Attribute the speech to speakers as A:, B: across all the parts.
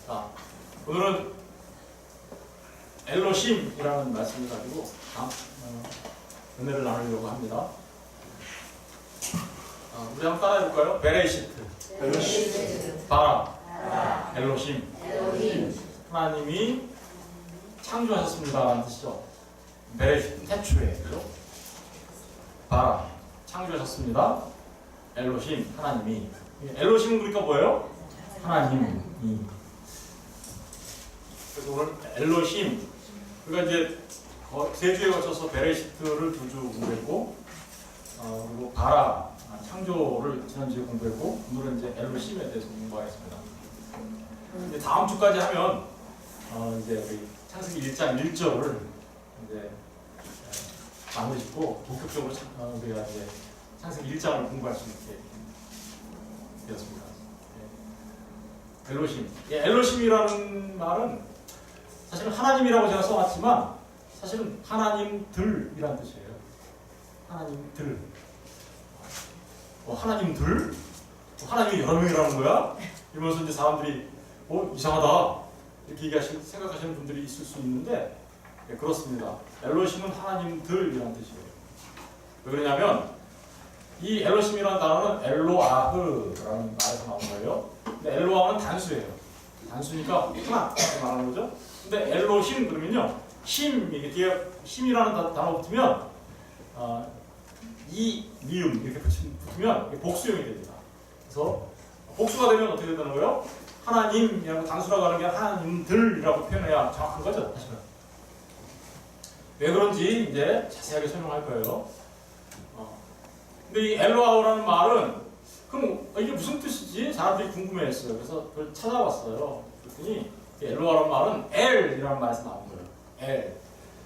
A: 자, 오늘은 엘로심이라는 말씀을 가지고 은혜를 나누려고 합니다. 우리 한번 따라해볼까요? 베레시트, 바라, 엘로심. 하나님이 창조하셨습니다라는 뜻이죠. 베레시트, 태초에, 그죠? 바라, 창조하셨습니다. 엘로심, 하나님이. 엘로심은 그러니까 뭐예요? 하나님이. 그래서 오늘 엘로심, 그러니까 이제 세 주에 걸쳐서 베레시트를 두 주 공부했고, 그리고 바라, 창조를 지난주에 공부했고, 오늘은 이제 엘로심에 대해서 공부하겠습니다. 이제 다음 주까지 하면 이제 우리 창세기 1장 1절을 이제 마무리 짓고 본격적으로 우리가 이제 창세기 1장을 공부할 수 있게 되었습니다. 엘로심. 엘로심이라는 말은 사실은 하나님이라고 제가 써놨지만 사실은 하나님들이라는 뜻이에요. 하나님들. 하나님들? 하나님이 여러 명이라는 거야? 이러면서 이제 사람들이 이상하다 이렇게 생각하시는 분들이 있을 수 있는데 그렇습니다. 엘로심은 하나님들이라는 뜻이에요. 왜 그러냐면 이 엘로심이라는 단어는 엘로아흐라는 말에서 나온 거예요. 근데 엘로아흐는 단수예요. 단수니까 하나 이렇게 말하는 거죠. 근데 엘로힘 그러면요, 힘, 이게 뒤에 힘이라는 단어 붙으면 이 미음 이렇게 붙으면 복수형이 됩니다. 그래서 복수가 되면 어떻게 된다는 거예요? 하나님이라고 단수라고 하는 게 하나님들이라고 표현해야 정확한 거죠. 사실은. 왜 그런지 이제 자세하게 설명할 거예요. 근데 이 엘로아흐라는 말은 그럼 이게 무슨 뜻이지? 사람들이 궁금해했어요. 그래서 그걸 찾아봤어요. 그랬더니 엘로아흐라는 말은 엘이라는 말에서 나온 거예요. 엘.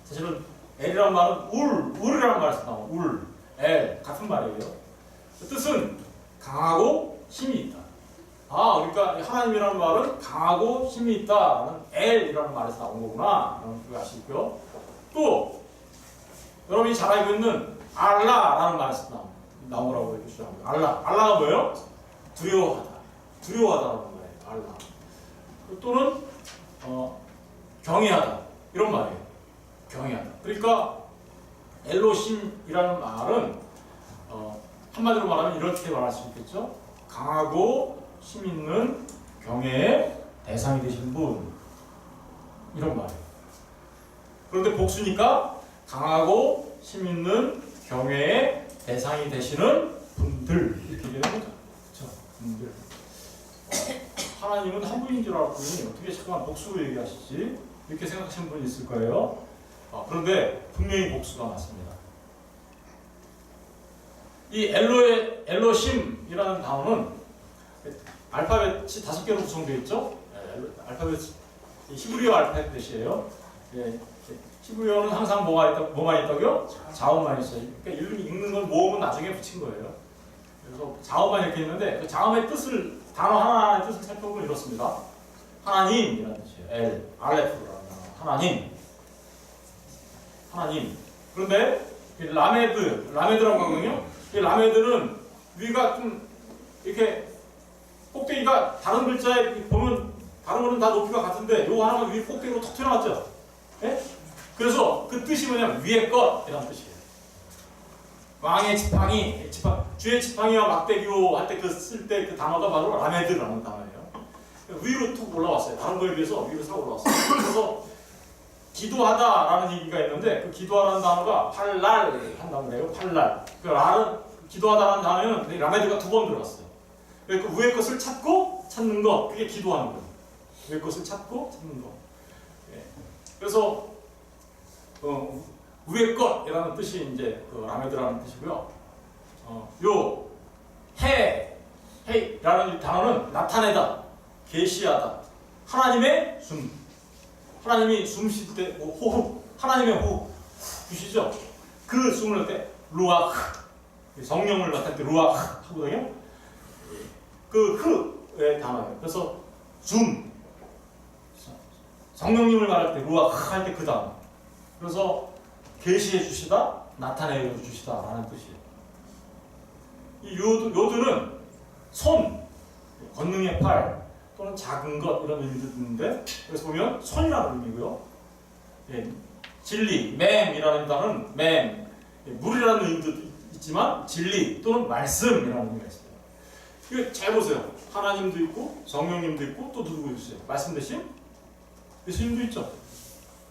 A: 사실은 엘이라는 말은 울이라는 말에서 나온 울, 엘 같은 말이에요. 그 뜻은 강하고 힘이 있다. 그러니까 하나님이라는 말은 강하고 힘이 있다라는 엘이라는 말에서 나온 거구나. 그걸 아시고요. 또 여러분이 잘 알고 있는 알라라는 말에서 나온 거라고 이렇게 주장합니다. 알라가 뭐예요? 두려워하다라는 말이에요. 알라. 또는 경외하다 이런 말이에요. 경외하다. 그러니까 엘로심이라는 말은 한마디로 말하면 이렇게 말할 수 있겠죠. 강하고 힘 있는 경외의 대상이 되신 분, 이런 말이에요. 그런데 복수니까 강하고 힘 있는 경외의 대상이 되시는 분들, 이렇게 되는 거죠. 그렇죠? 분들. 하나님은 한 분인 줄 알았더니 어떻게 잠깐만 복수로 얘기하시지? 이렇게 생각하시는 분이 있을 거예요. 그런데 분명히 복수가 맞습니다. 이 엘로심이라는 단어는 알파벳이 5개로 구성되어 있죠. 히브리어 알파벳이에요. 히브리어는 항상 뭐만 있다고요? 자음만 있어요. 그러니까 읽는 건 모음은 나중에 붙인 거예요. 그래서 자음만 이렇게 있는데 그 자음의 뜻을, 단어 하나하나의 뜻을 살펴보면 이렇습니다. 하나님이라는 뜻이에요. 알레프라는 단어. 하나님. 그런데 라메드라고 하거든요. 이 라메드는 위가 좀 이렇게 꼭대기가 다른 글자에 보면 다른 거는 다 높이가 같은데 요거 하나만 위 꼭대기로 톡 튀어나왔죠? 예? 그래서 그 뜻이 뭐냐면 위의 것이라는 뜻이에요. 왕의 지팡이, 주의 지팡이와 막대기로 할 때 쓸 때 그 단어가 바로 라메드라는 단어예요. 위로 툭 올라왔어요. 다른 거에 비해서 위로 싹 올라왔어요. 그래서 기도하다라는 얘기가 있는데 그 기도하라는 단어가 팔랄 한다고 그래요. 팔랄. 그 랄은 기도하다라는 단어는 라메드가 2번 들어갔어요. 그 위의 것을 찾는 거, 그게 기도하는 거예요. 위의 것을 찾고 찾는 거. 그래서 위의 것이라는 뜻이 이제 그 라메드라는 뜻이고요. 요 해라는 단어는 나타내다, 계시하다, 하나님의 숨. 하나님이 숨 쉴 때 호흡, 하나님의 호흡 주시죠. 그 숨을 낼 때 루아흐, 성령을 나타낼 때 루아흐 하거든요. 그 흐의 단어예요. 그래서 숨, 성령님을 말할 때 루아흐 할 때 그 단어. 그래서 계시해 주시다, 나타내 주시다라는 뜻이에요. 이 요드는 손, 권능의 팔, 또는 작은 것 이런 의미도 있는데 그래서 보면 손이라는 의미고요. 예, 진리, 맹이라는 단어는 맹, 예, 물이라는 의미도 있지만 진리 또는 말씀이라는 의미가 있어요. 이거 잘 보세요. 하나님도 있고 성령님도 있고 또 누구 있어요? 말씀 대신 예수님도 있죠.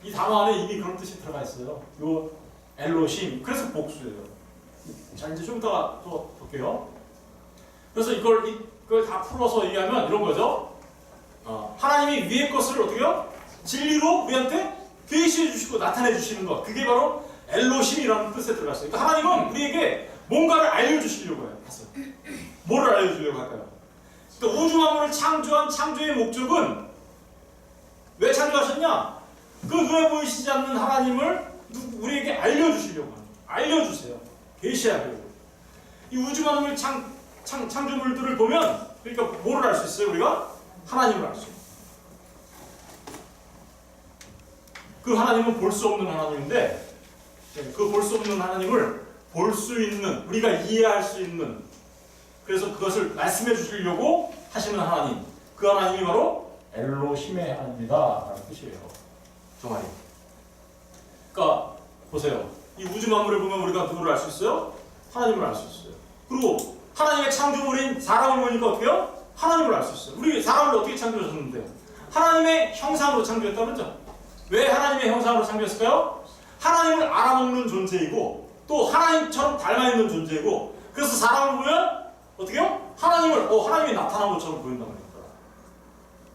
A: 이 단어 안에 이미 그런 뜻이 들어가 있어요. 요 엘로힘, 그래서 복수예요. 자, 이제 좀 이따가 또 볼게요. 그래서 이걸 다 풀어서 얘기하면 이런 거죠. 하나님이 위의 것을 어떻게요? 진리로 우리한테 계시해 주시고 나타내 주시는 것. 그게 바로 엘로힘이라는 뜻에 들어갔어요. 그러니까 하나님은 우리에게 뭔가를 알려주시려고 해요. 봤어요. 뭐를 알려주려고 할까요? 그러니까 우주 만물을 창조한 창조의 목적은 왜 창조하셨냐? 그 눈에 보이시지 않는 하나님을 우리에게 알려주시려고 합니다. 알려주세요. 계시하려고. 이 우주 만물 창조물들을 보면 그러니까 뭐를 알 수 있어요? 우리가 하나님을 알 수 있어요. 그 하나님은 볼 수 없는 하나님인데 그 볼 수 없는 하나님을 볼 수 있는, 우리가 이해할 수 있는, 그래서 그것을 말씀해 주시려고 하시는 하나님, 그 하나님이 바로 엘로힘의 하나님이다 라는 뜻이에요. 정말이. 그러니까 보세요. 이 우주 만물을 보면 우리가 누구를 알 수 있어요? 하나님을 알 수 있어요. 그리고 하나님의 창조물인 사람을 보니까 어떻게 해요? 하나님을 알 수 있어요. 우리 사람을 어떻게 창조하셨는데요? 하나님의 형상으로 창조했다고 그러죠. 왜 하나님의 형상으로 창조했을까요? 하나님을 알아먹는 존재이고 또 하나님처럼 닮아있는 존재이고, 그래서 사람을 보면 어떻게 해요? 하나님이 나타난 것처럼 보인단 말입니다.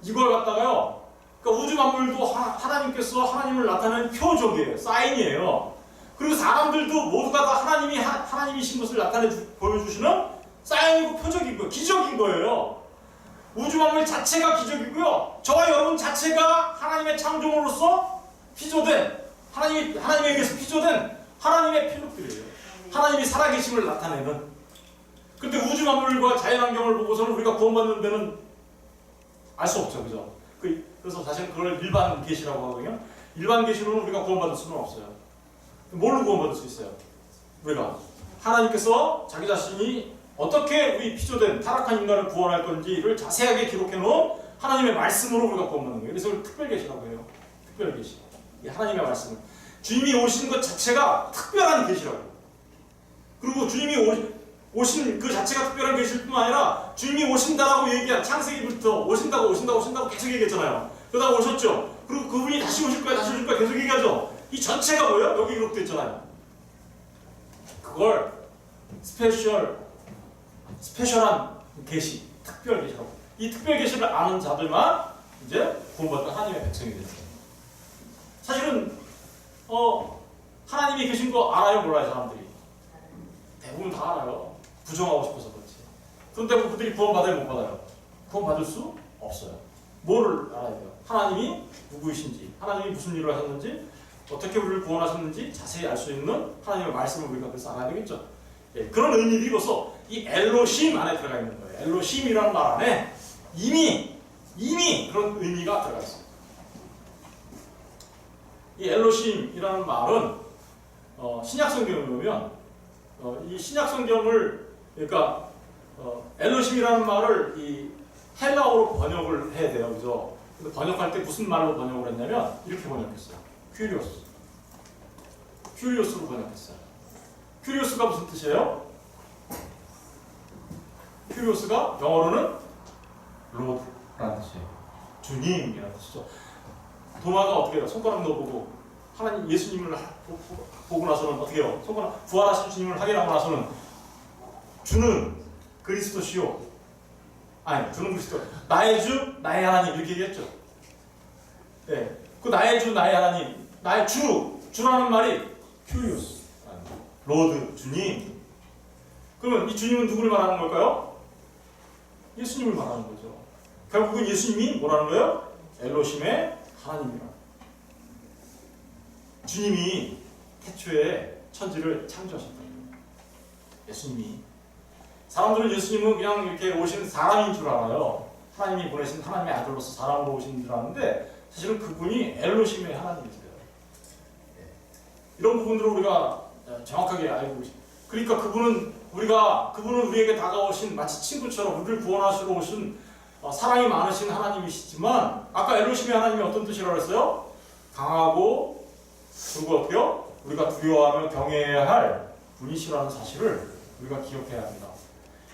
A: 이걸 갖다가요, 그러니까 우주 만물도 하나님께서 하나님을 나타내는 표적이에요. 사인이에요. 그리고 사람들도 모두가 다 하나님이신 것을 보여주시는 사인이고 표적이고 기적인 거예요. 우주 만물 자체가 기적이고요. 저와 여러분 자체가 하나님의 창조물로서 피조된, 하나님에게서 피조된 하나님의 표적들이에요. 하나님이 살아계심을 나타내는. 근데 우주 만물과 자연환경을 보고서는 우리가 구원받는 데는 알 수 없죠. 그죠? 그래서 사실 그걸 일반 계시라고 하거든요. 일반 계시로는 우리가 구원받을 수는 없어요. 뭘로 구원받을 수 있어요? 우리가 하나님께서 자기 자신이 어떻게 우리 피조된 타락한 인간을 구원할 건지를 자세하게 기록해 놓은 하나님의 말씀으로 우리가 구원받는 거예요. 그래서 특별 계시라고 해요. 특별 계시. 이 하나님의 말씀을. 주님이 오신 것 자체가 특별한 계시라고. 그리고 주님이 오신 그 자체가 특별한 계시일 뿐만 아니라 주님이 오신다라고 얘기한 창세기부터 오신다고 계속 얘기했잖아요. 그러다가 오셨죠. 그리고 그분이 다시 오실 거야 계속 얘기하죠. 이 전체가 뭐예요? 여기 기록되어 있잖아요. 그걸 스페셜한 계시, 특별 계시라고. 이 특별 계시를 아는 자들만 이제 구원받은 하나님의 백성이 되는 거예요. 사실은 하나님이 계신 거 알아요, 몰라요, 사람들이? 대부분 다 알아요. 부정하고 싶어서 그렇지. 그런데 그들이 구원받아요, 못 받아요? 구원받을 수 없어요. 뭐를 알아야 돼요? 하나님이 누구이신지, 하나님이 무슨 일을 하셨는지, 어떻게 우리를 구원하셨는지 자세히 알 수 있는 하나님의 말씀을 우리가 그래서 알아야 되겠죠. 예, 그런 의미로서 이 엘로힘 안에 들어가 있는 거예요. 엘로힘이라는 말 안에 이미 그런 의미가 들어가 있어요. 이 엘로힘이라는 말은 신약 성경을 보면 이 신약 성경을 그러니까 엘로힘이라는 말을 이 헬라어로 번역을 해야 돼요, 그죠? 근데 번역할 때 무슨 말로 번역을 했냐면 이렇게 번역했어요. 큐리오스로 번역했어요. 큐리오스가 무슨 뜻이에요? 큐리오스가 영어로는 로드라는 뜻이에요. 주님이라는 뜻이죠. 도마가 어떻게 해요? 손가락 넣어보고 하나님 예수님을 보고 나서는 어떻게 해요? 손가락 부활하신 주님을 확인하고 나서는 주는 그리스도시요. 아니, 주는 그리스도. 나의 주, 나의 하나님 이렇게 얘기했죠. 네, 그 나의 주, 나의 하나님, 나의 주라는 말이 큐리오스, 로드, 주님. 그러면 이 주님은 누구를 말하는 걸까요? 예수님을 말하는 거죠. 결국은 예수님이 뭐라는 거예요? 엘로힘의 하나님이라. 주님이 태초에 천지를 창조하셨다. 예수님이. 사람들은 예수님은 그냥 이렇게 오신 사람인 줄 알아요. 하나님이 보내신 하나님의 아들로서 사람으로 오신 줄 아는데 사실은 그분이 엘로힘의 하나님이세요. 이런 부분들을 우리가 정확하게 알고 있습니다. 그러니까 그분은 우리에게 다가오신 마치 친구처럼 우리를 구원하시러 오신 사랑이 많으신 하나님이시지만 아까 엘로힘의 하나님이 어떤 뜻이라고 했어요? 강하고 그리고 어때요? 우리가 두려워하며 경외해야 할 분이시라는 사실을 우리가 기억해야 합니다.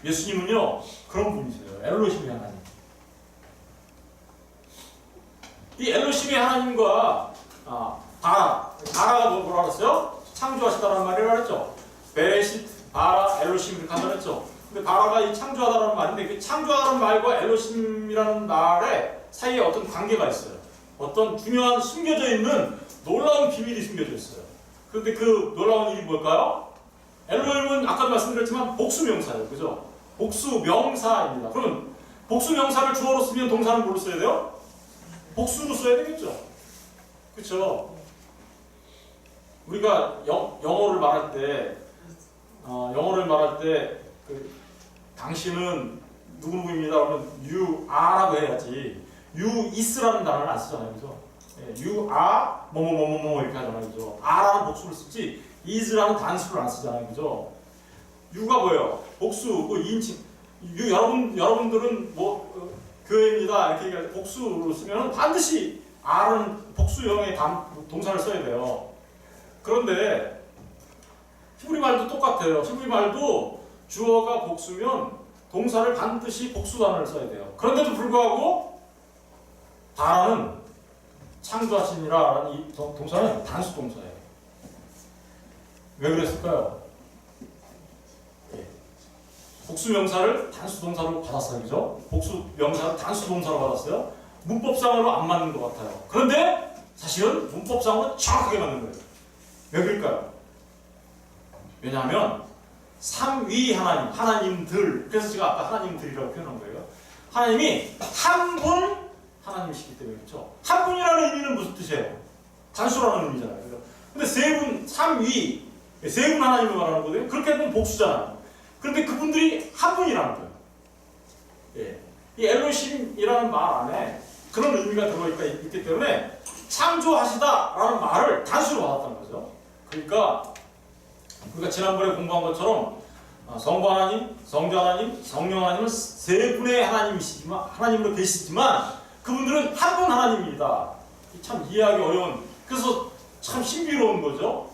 A: 예수님은요 그런 분이세요. 엘로힘의 하나님. 이 엘로힘의 하나님과 바라가 뭐라고 했어요? 창조하시다라는 말이라고 했죠. 베레시트, 바라, 엘로힘 이렇게 한다고 했죠. 근데 바라가 이 창조하다라는 말인데 그 창조하다는 말과 엘로힘이라는 말에 사이에 어떤 관계가 있어요. 어떤 중요한 숨겨져 있는 놀라운 비밀이 숨겨져 있어요. 그런데 그 놀라운 일이 뭘까요? 엘로힘은 아까도 말씀드렸지만 복수명사예요. 그죠? 복수명사입니다. 그러면 복수명사를 주어로 쓰면 동사는 뭘로 써야 돼요? 복수로 써야 되겠죠. 그렇죠? 우리가 영어를 말할 때 당신은 누구누구입니다. 그러면 you are라고 해야지 you is라는 단어를 안 쓰잖아요. 그죠? you are 뭐뭐뭐뭐 이렇게 하잖아요. 그죠? are라는 복수를 쓰지 is라는 단수를 안 쓰잖아요. 그죠? you가 뭐예요? 복수, 그 2인칭 you 여러분들은 뭐 교회입니다. 이렇게 얘기할 때 복수로 쓰면 반드시 are는 복수형의 동사를 써야 돼요. 그런데 히브리 말도 똑같아요. 히브리 말도 주어가 복수면 동사를 반드시 복수 단어를 써야 돼요. 그런데도 불구하고 바라는 창조하시니라라는 이 동사는 단수 동사예요. 왜 그랬을까요? 복수 명사를 단수 동사로 받았어요. 그죠? 복수 명사를 단수 동사로 받았어요. 문법상으로 안 맞는 것 같아요. 그런데 사실은 문법상으로 정확하게 맞는 거예요. 왜 그럴까요? 왜냐하면 삼위 하나님들. 그래서 제가 아까 하나님들이라고 표현한 거예요. 하나님이 한 분 하나님이시기 때문에 그렇죠. 한 분이라는 의미는 무슨 뜻이에요? 단수라는 의미잖아요. 그죠? 근데 세 분, 삼위, 세 분 하나님을 말하는 거거든요. 그렇게 되면 복수잖아요. 그런데 그분들이 한 분이라는 거예요. 예. 이 엘로힘이라는 말 안에 그런 의미가 들어있기 때문에 창조하시다라는 말을 단수로 받았다는 거죠. 그러니까 우리가 지난번에 공부한 것처럼 성부 하나님, 성자 하나님, 성령 하나님은 세 분의 하나님으로 계시지만 그분들은 한 분 하나님입니다. 참 이해하기 어려운, 그래서 참 신비로운 거죠.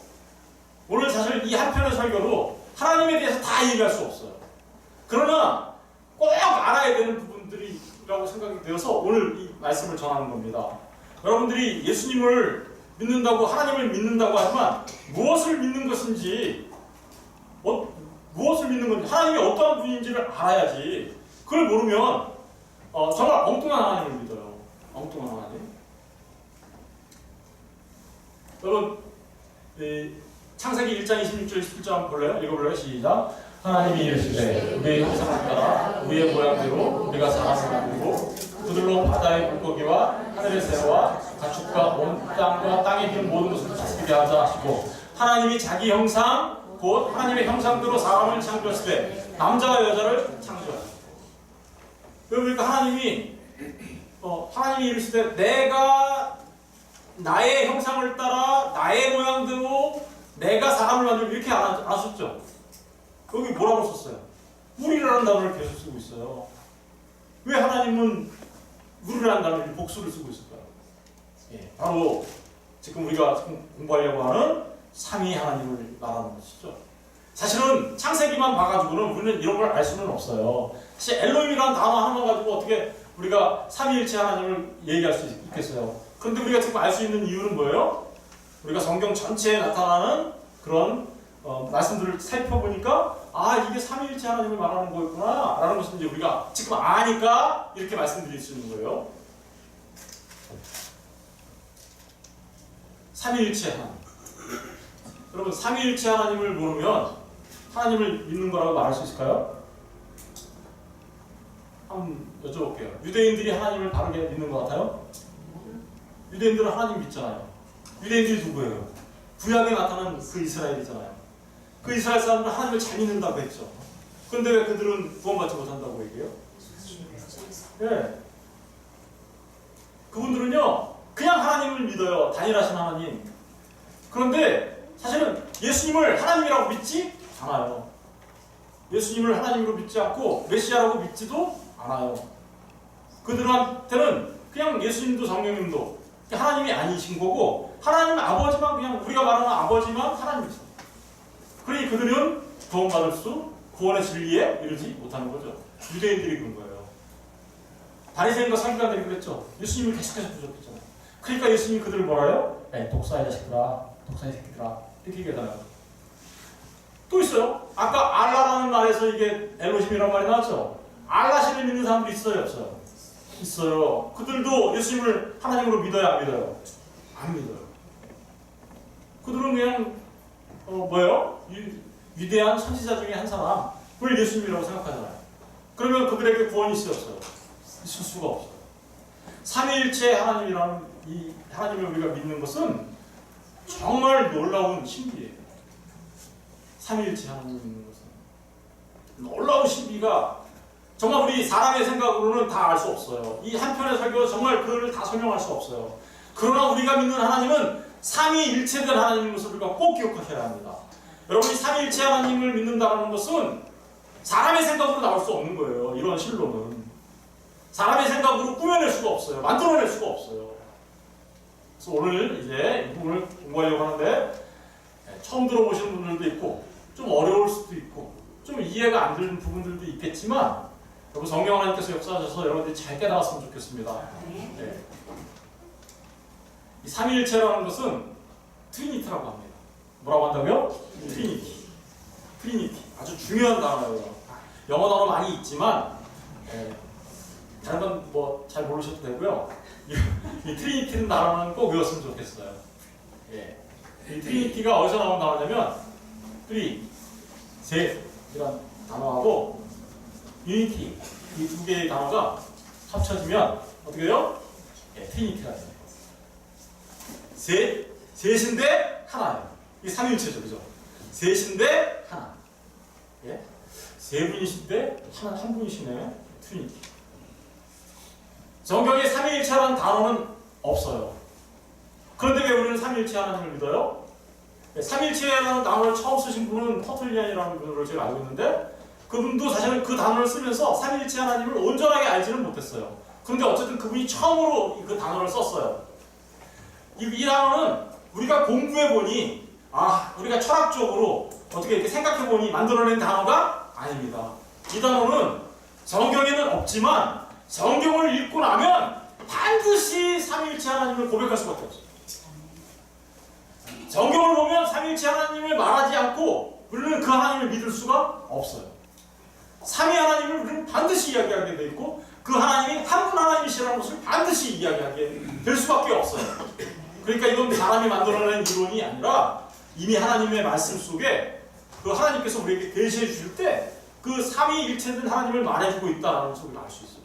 A: 오늘 사실 이 한 편의 설교로 하나님에 대해서 다 얘기할 수 없어요. 그러나 꼭 알아야 되는 부분들이라고 생각이 되어서 오늘 이 말씀을 전하는 겁니다. 여러분들이 예수님을 믿는다고, 하나님을 믿는다고 하지만 무엇을 믿는 것인지, 무엇을 믿는 건지, 하나님이 어떠한 분인지를 알아야지. 그걸 모르면 정말 엉뚱한 하나님을 믿어요. 엉뚱한 하나님. 여러분, 창세기 1장 26절 27절 한번 볼래요? 읽어볼래요? 시작. 하나님이 이르시되 우리의 형상을 따라 우리의 모양대로 우리가 사람을 만들고 그들로 바다의 물고기와 하늘의 새와 가축과 온 땅과 땅에 있는 모든 것을 다스리게 하자 하시고, 하나님이 자기 형상 곧 하나님의 형상대로 사람을 창조하시되 남자와 여자를 창조하시고. 그러니까 하나님이 이르시되 내가 나의 형상을 따라 나의 모양대로 내가 사람을 만들고 이렇게 안 하셨죠. 여기 뭐라고 썼어요? 우리라는 단어를 계속 쓰고 있어요. 왜 하나님은 우리라는 단어를 복수를 쓰고 있을까요? 바로 지금 우리가 공부하려고 하는 삼위 하나님을 말하는 것이죠. 사실은 창세기만 봐가지고는 우리는 이런 걸 알 수는 없어요. 사실 엘로힘이라는 단어 하나만 가지고 어떻게 우리가 삼위일체 하나님을 얘기할 수 있겠어요. 그런데 우리가 지금 알 수 있는 이유는 뭐예요? 우리가 성경 전체에 나타나는 그런 말씀들을 살펴보니까 이게 삼위일체 하나님을 말하는 거였구나 라는 것을 이제 우리가 지금 아니까 이렇게 말씀드릴 수 있는 거예요. 삼위일체 하나님. 여러분, 삼위일체 하나님을 모르면 하나님을 믿는 거라고 말할 수 있을까요? 한번 여쭤볼게요. 유대인들이 하나님을 바르게 믿는 것 같아요? 유대인들은 하나님 믿잖아요. 유대인들이 누구예요? 구약에 나타난 그 이스라엘이잖아요. 그 이스라엘 사람들은 하나님을 잘 믿는다고 했죠. 그런데 왜 그들은 구원받지 못한다고 얘기해요? 네. 그분들은요 그냥 하나님을 믿어요. 단일하신 하나님. 그런데 사실은 예수님을 하나님이라고 믿지 않아요. 예수님을 하나님으로 믿지 않고 메시아라고 믿지도 않아요. 그들한테는 그냥 예수님도 성령님도 하나님이 아니신 거고 하나님 아버지만 그냥 우리가 말하는 아버지만 하나님이죠. 그러니 그들은 구원받을 수 구원의 진리에 이르지 못하는 거죠. 유대인들이 그런 거예요. 바리새인과 서기관들이 그랬죠. 예수님을 계속해서 부족했잖아요. 그러니까 예수님이 그들을 뭐라 해요? 독사의 자식들아, 독사의 새끼들아 이렇게 얘기하잖아요. 또 있어요. 아까 알라라는 말에서 이게 엘로힘이라는 말이 나왔죠. 알라신을 믿는 사람들이 있어요, 없어요? 있어요. 그들도 예수님을 하나님으로 믿어요, 안 믿어요? 안 믿어요. 그들은 그냥 뭐예요? 위대한 선지자 중에 한 사람을 예수님이라고 생각하잖아요. 그러면 그들에게 구원이 있어요, 없어요? 있을 수가 없어요. 삼위일체 하나님이라는 이 하나님을 우리가 믿는 것은 정말 놀라운 신비예요. 삼위일체 하나님을 믿는 것은 놀라운 신비가 정말 우리 사람의 생각으로는 다 알 수 없어요. 이 한편의 설교가 정말 그를 다 설명할 수 없어요. 그러나 우리가 믿는 하나님은 삼위일체된 하나님인 것을 우리가 꼭 기억하셔야 합니다. 여러분이 삼위일체 하나님을 믿는다는 것은 사람의 생각으로 나올 수 없는 거예요. 이런 신론은 사람의 생각으로 꾸며낼 수가 없어요. 만들어낼 수가 없어요. 그래서 오늘 이제 이 부분을 공부하려고 하는데 처음 들어보시는 분들도 있고 좀 어려울 수도 있고 좀 이해가 안 되는 부분들도 있겠지만 여러분 성령 하나님께서 역사하셔서 여러분들이 잘 깨달았으면 좋겠습니다. 네. 이 삼위일체라는 것은 트리니티라고 합니다. 뭐라고 한다고요? 트리니티. 트리니티. 아주 중요한 단어예요. 영어 단어 많이 있지만 다른 건 뭐 잘 모르셔도 되고요. 이 트리니티는 단어는 꼭 외웠으면 좋겠어요. 예. 이 트리니티가 어디서 나온 단어냐면 셋이란 단어하고 유니티 이 두 개의 단어가 합쳐지면 어떻게 돼요? 트리니티가 돼요. 셋인데 하나예요. 이게 삼위일체죠, 그죠? 셋인데 하나. 예? 세 분이신데 한 분이시네. 트리니티. 성경에 삼위일체라는 단어는 없어요. 그런데 왜 우리는 삼위일체 하나님을 믿어요? 삼위일체라는 단어를 처음 쓰신 분은 터틀리안이라는 분을 제가 알고 있는데 그분도 사실은 그 단어를 쓰면서 삼위일체 하나님을 온전하게 알지는 못했어요. 그런데 어쨌든 그분이 처음으로 그 단어를 썼어요. 이 단어는 우리가 공부해보니 우리가 철학적으로 어떻게 이렇게 생각해보니 만들어낸 단어가 아닙니다. 이 단어는 성경에는 없지만 성경을 읽고 나면 반드시 삼위일체 하나님을 고백할 수밖에 없어요. 성경을 보면 삼위일체 하나님을 말하지 않고 우리는 그 하나님을 믿을 수가 없어요. 삼위 하나님을 우리는 반드시 이야기하게 돼 있고 그 하나님이 한 분 하나님이시라는 것을 반드시 이야기하게 될 수밖에 없어요. 그러니까 이건 사람이 만들어낸 이론이 아니라 이미 하나님의 말씀 속에 그 하나님께서 우리에게 계시해 주실 때 그 삼위일체된 하나님을 말해주고 있다는 것을 우리가 알 수 있어요.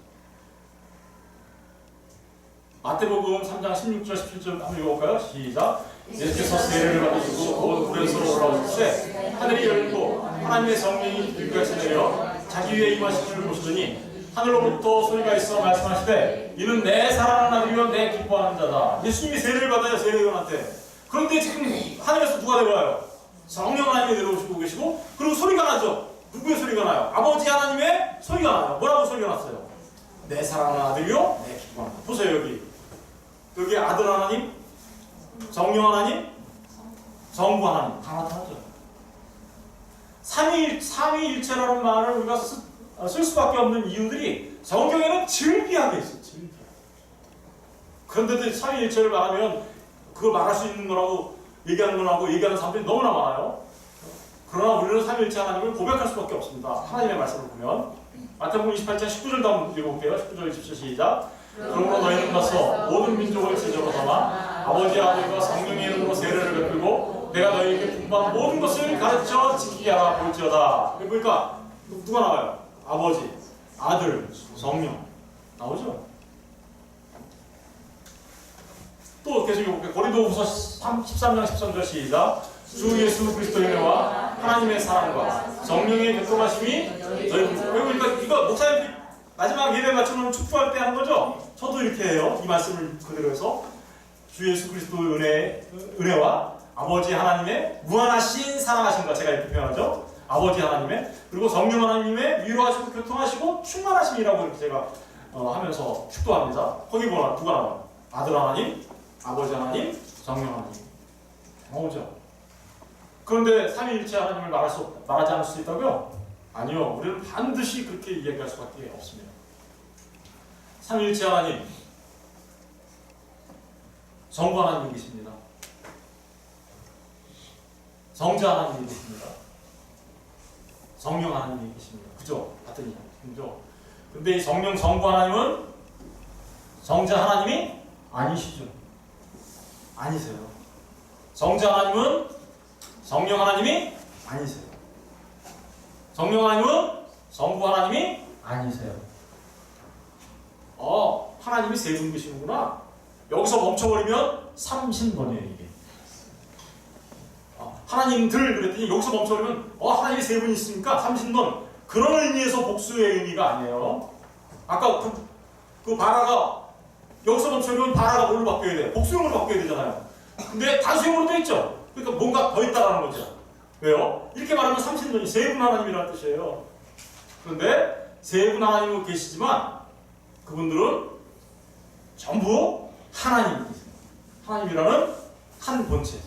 A: 마태복음 3장 16절 17절 한번 읽어볼까요? 시작. 예수께서 세례를 받으시고 곧 구름으로 올라오실 때 하늘이 열리고 하나님의 성령이 들같이 내려 자기 위에 임하시는 보시더니 하늘로부터 소리가 있어 말씀하시되 이는 내 사랑하는 아들이요 내 기뻐하는 자다. 예수님이 세례를 받아요, 세례요한테. 그런데 지금 하늘에서 누가 내려와요? 성령 하나님이 내려오시고 계시고 그리고 소리가 나죠. 누구의 소리가 나요? 아버지 하나님의 소리가 나요. 뭐라고 소리가 났어요? 내 사랑하는 아들이요 내 기뻐하는 자다. 보세요, 여기 아들 하나님, 성령 하나님, 성부 하나님 다 나타나죠. 삼위일체라는 말을 우리가 쓸 수밖에 없는 이유들이 성경에는 즐비하게 있어요. 즐비하게. 그런데도 삼위일체를 말하면 그걸 말할 수 있는 거라고 얘기하는 거라고 얘기하는 사람들이 너무나 많아요. 그러나 우리는 삼위일체 하나님을 고백할 수밖에 없습니다. 하나님의 말씀을 보면 마태복음 28장 19절도 한번 읽어볼게요. 19절 20절 시작. 그러므로 너희는 가서 모든 민족을 제자로 삼아 아버지 아들과 성령의 이름으로 세례를 베풀고 내가 너희에게 분부한 모든 것을 가르쳐 지키게 하라 볼지어다. 그러니까 누가 나와요? 아버지, 아들, 성령 나오죠? 또 계속 읽어볼게요. 고린도후서 13장 13절 시작. 주 예수 그리스도의 은혜와 하나님의 사랑과 성령의 교통하심이 너희 그러니까 이거 목사님 마지막 예배 마치면 축복할 때 하는 거죠? 저도 이렇게 해요. 이 말씀을 그대로 해서 주 예수 그리스도의 은혜와 아버지 하나님의 무한하신 사랑하심과 제가 이렇게 표현하죠. 아버지 하나님의 그리고 성령 하나님의 위로하시고 교통하시고 충만하심이라고 이렇게 제가 하면서 축도합니다. 거기 뭐라 누가 나와요? 아들 하나님, 아버지 하나님, 성령 하나님 나오죠. 그런데 삼위일체 하나님을 말하지 않을 수 있다고요? 아니요. 우리는 반드시 그렇게 이야기할 수밖에 없습니다. 삼위일체 하나님, 성부 하나님이 계십니다. 성자 하나님이 계십니다. 성령 하나님이 계십니다. 그죠? 같은 이야기죠. 근데 이 성령 성부 하나님은 성자 하나님이 아니시죠. 아니세요. 성자 하나님은 성령 하나님이 아니세요. 성령 하나님은 성부 하나님이 아니세요. 하나님이 세 분 계시는구나. 여기서 멈춰버리면 삼신론이에요, 이게. 하나님들 그랬더니 여기서 멈춰버리면 하나님이 세 분 있으니까 삼신론. 그런 의미에서 복수의 의미가 아니에요. 아까 그 바라가 여기서 멈춰버리면 바라가 뭘로 바뀌어야 돼? 복수형으로 바뀌어야 되잖아요. 근데 단수형으로 돼 있죠. 그러니까 뭔가 더 있다라는 거죠. 왜요? 이렇게 말하면 삼신론이 세 분 하나님이라는 뜻이에요. 그런데 세 분 하나님은 계시지만 그분들은 전부 하나님이세요. 하나님이라는 한 본체.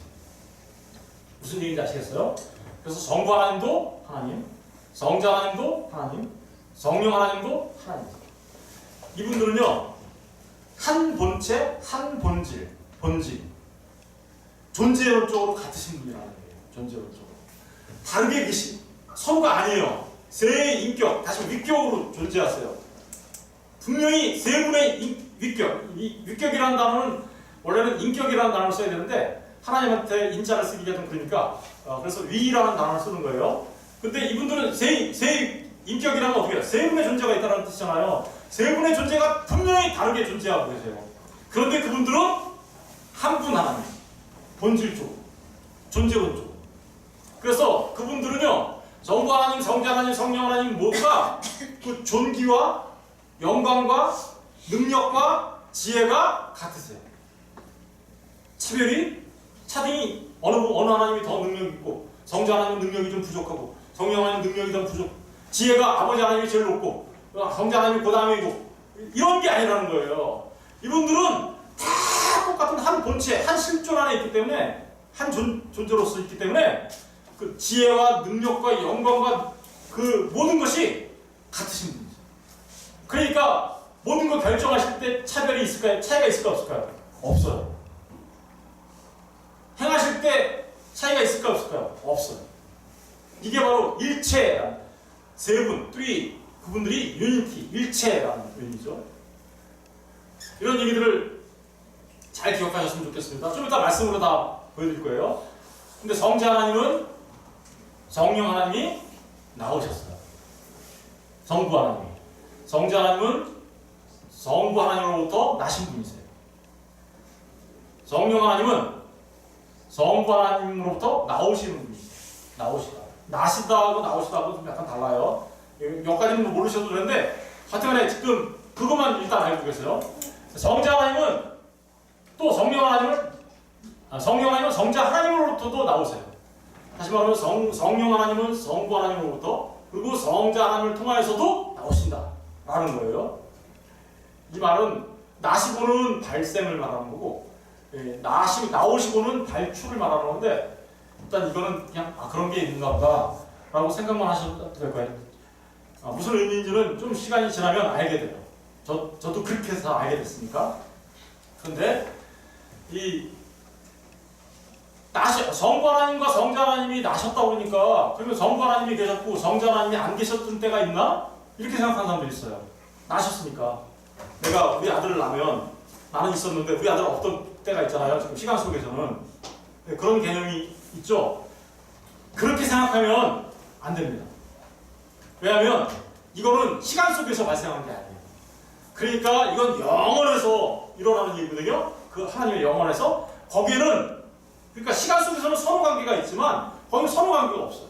A: 무슨 얘기인지 아시겠어요? 그래서 성부 하나님도 하나님, 성자 하나님도 하나님, 성령 하나님도 하나님. 이분들은요, 한 본체, 한 본질, 존재론적으로 같으신 분이라는 거예요. 존재론적으로. 다르게 서로가 아니에요. 세 인격, 다시 위격으로 존재하세요. 분명히 세 분의 위격, 이 위격이라는 단어는 원래는 인격이라는 단어를 써야 되는데 하나님한테 인자를 쓰기가 좀 그러니까 그래서 위라는 단어를 쓰는 거예요. 근데 이분들은 세 인격이라는 건 어떻게 해요? 세 분의 존재가 있다는 뜻이잖아요. 세 분의 존재가 분명히 다르게 존재하고 계세요. 그런데 그분들은 한 분 하나님, 본질적으로, 존재론적으로. 그래서 그분들은요, 성부 하나님, 성자 하나님, 성령 하나님 모두가 그 존귀와 영광과 능력과 지혜가 같으세요. 차등이 어느 하나님이 더 능력이 있고 성자 하나님 능력이 좀 부족하고 성령 하나님 능력이 좀 부족, 지혜가 아버지 하나님이 제일 높고 성자 하나님이 그 다음이고 이런 게 아니라는 거예요. 이분들은 다 똑같은 한 본체, 한 실존 안에 있기 때문에 한 존재로서 있기 때문에 그 지혜와 능력과 영광과 그 모든 것이 같으신 분이죠. 그러니까 모든 걸 결정하실 때 차별이 있을까요? 차이가 있을까 없을까요? 없어요. 행하실 때 차이가 있을까 없을까요? 없어요. 이게 바로 일체, 세 분, 그분들이 유니티, 일체라는 의미죠. 이런 얘기들을 잘 기억하셨으면 좋겠습니다. 좀 이따 말씀으로 다 보여드릴 거예요. 근데 성자 하나님은 성령 하나님이 나오셨어요. 성부 하나님이. 성자 하나님은 성부 하나님으로부터 나신 분이세요. 성령 하나님은 성부 하나님으로부터 나오시는 분이세요. 나시다하고 나오시다하고 좀 약간 달라요. 여기까지는 모르셔도 되는데 하여튼간에 지금 그것만 일단 알고 계세요. 성자 하나님은 또 성령 하나님은 성자 하나님으로부터도 나오세요. 다시 말하면 성령 하나님은 성부 하나님으로부터 그리고 성자 하나님을 통하여서도 나오신다 라는 거예요. 이 말은 나시고는 발생을 말하는 거고 나오시고는 발출을 말하는 건데 일단 이거는 그냥 그런 게 있는가 보다 라고 생각만 하셔도 될 거예요. 무슨 의미인지는 좀 시간이 지나면 알게 돼요. 저도 그렇게 해서 알게 됐으니까. 그런데 성부 하나님과 성자 하나님이 나셨다고 그러니까 그러면 성부 하나님이 계셨고 성자 하나님이 안 계셨던 때가 있나? 이렇게 생각하는 사람들이 있어요. 나셨으니까 내가 우리 아들을 낳으면 나는 있었는데 우리 아들은 없던 때가 있잖아요. 지금 시간 속에서는 그런 개념이 있죠. 그렇게 생각하면 안 됩니다. 왜냐하면 이거는 시간 속에서 발생하는 게 아니에요. 그러니까 이건 영원에서 일어나는 일이거든요. 그 하나님의 영원에서 거기에는 그러니까 시간 속에서는 선후 관계가 있지만 거기는 선후 관계가 없어요.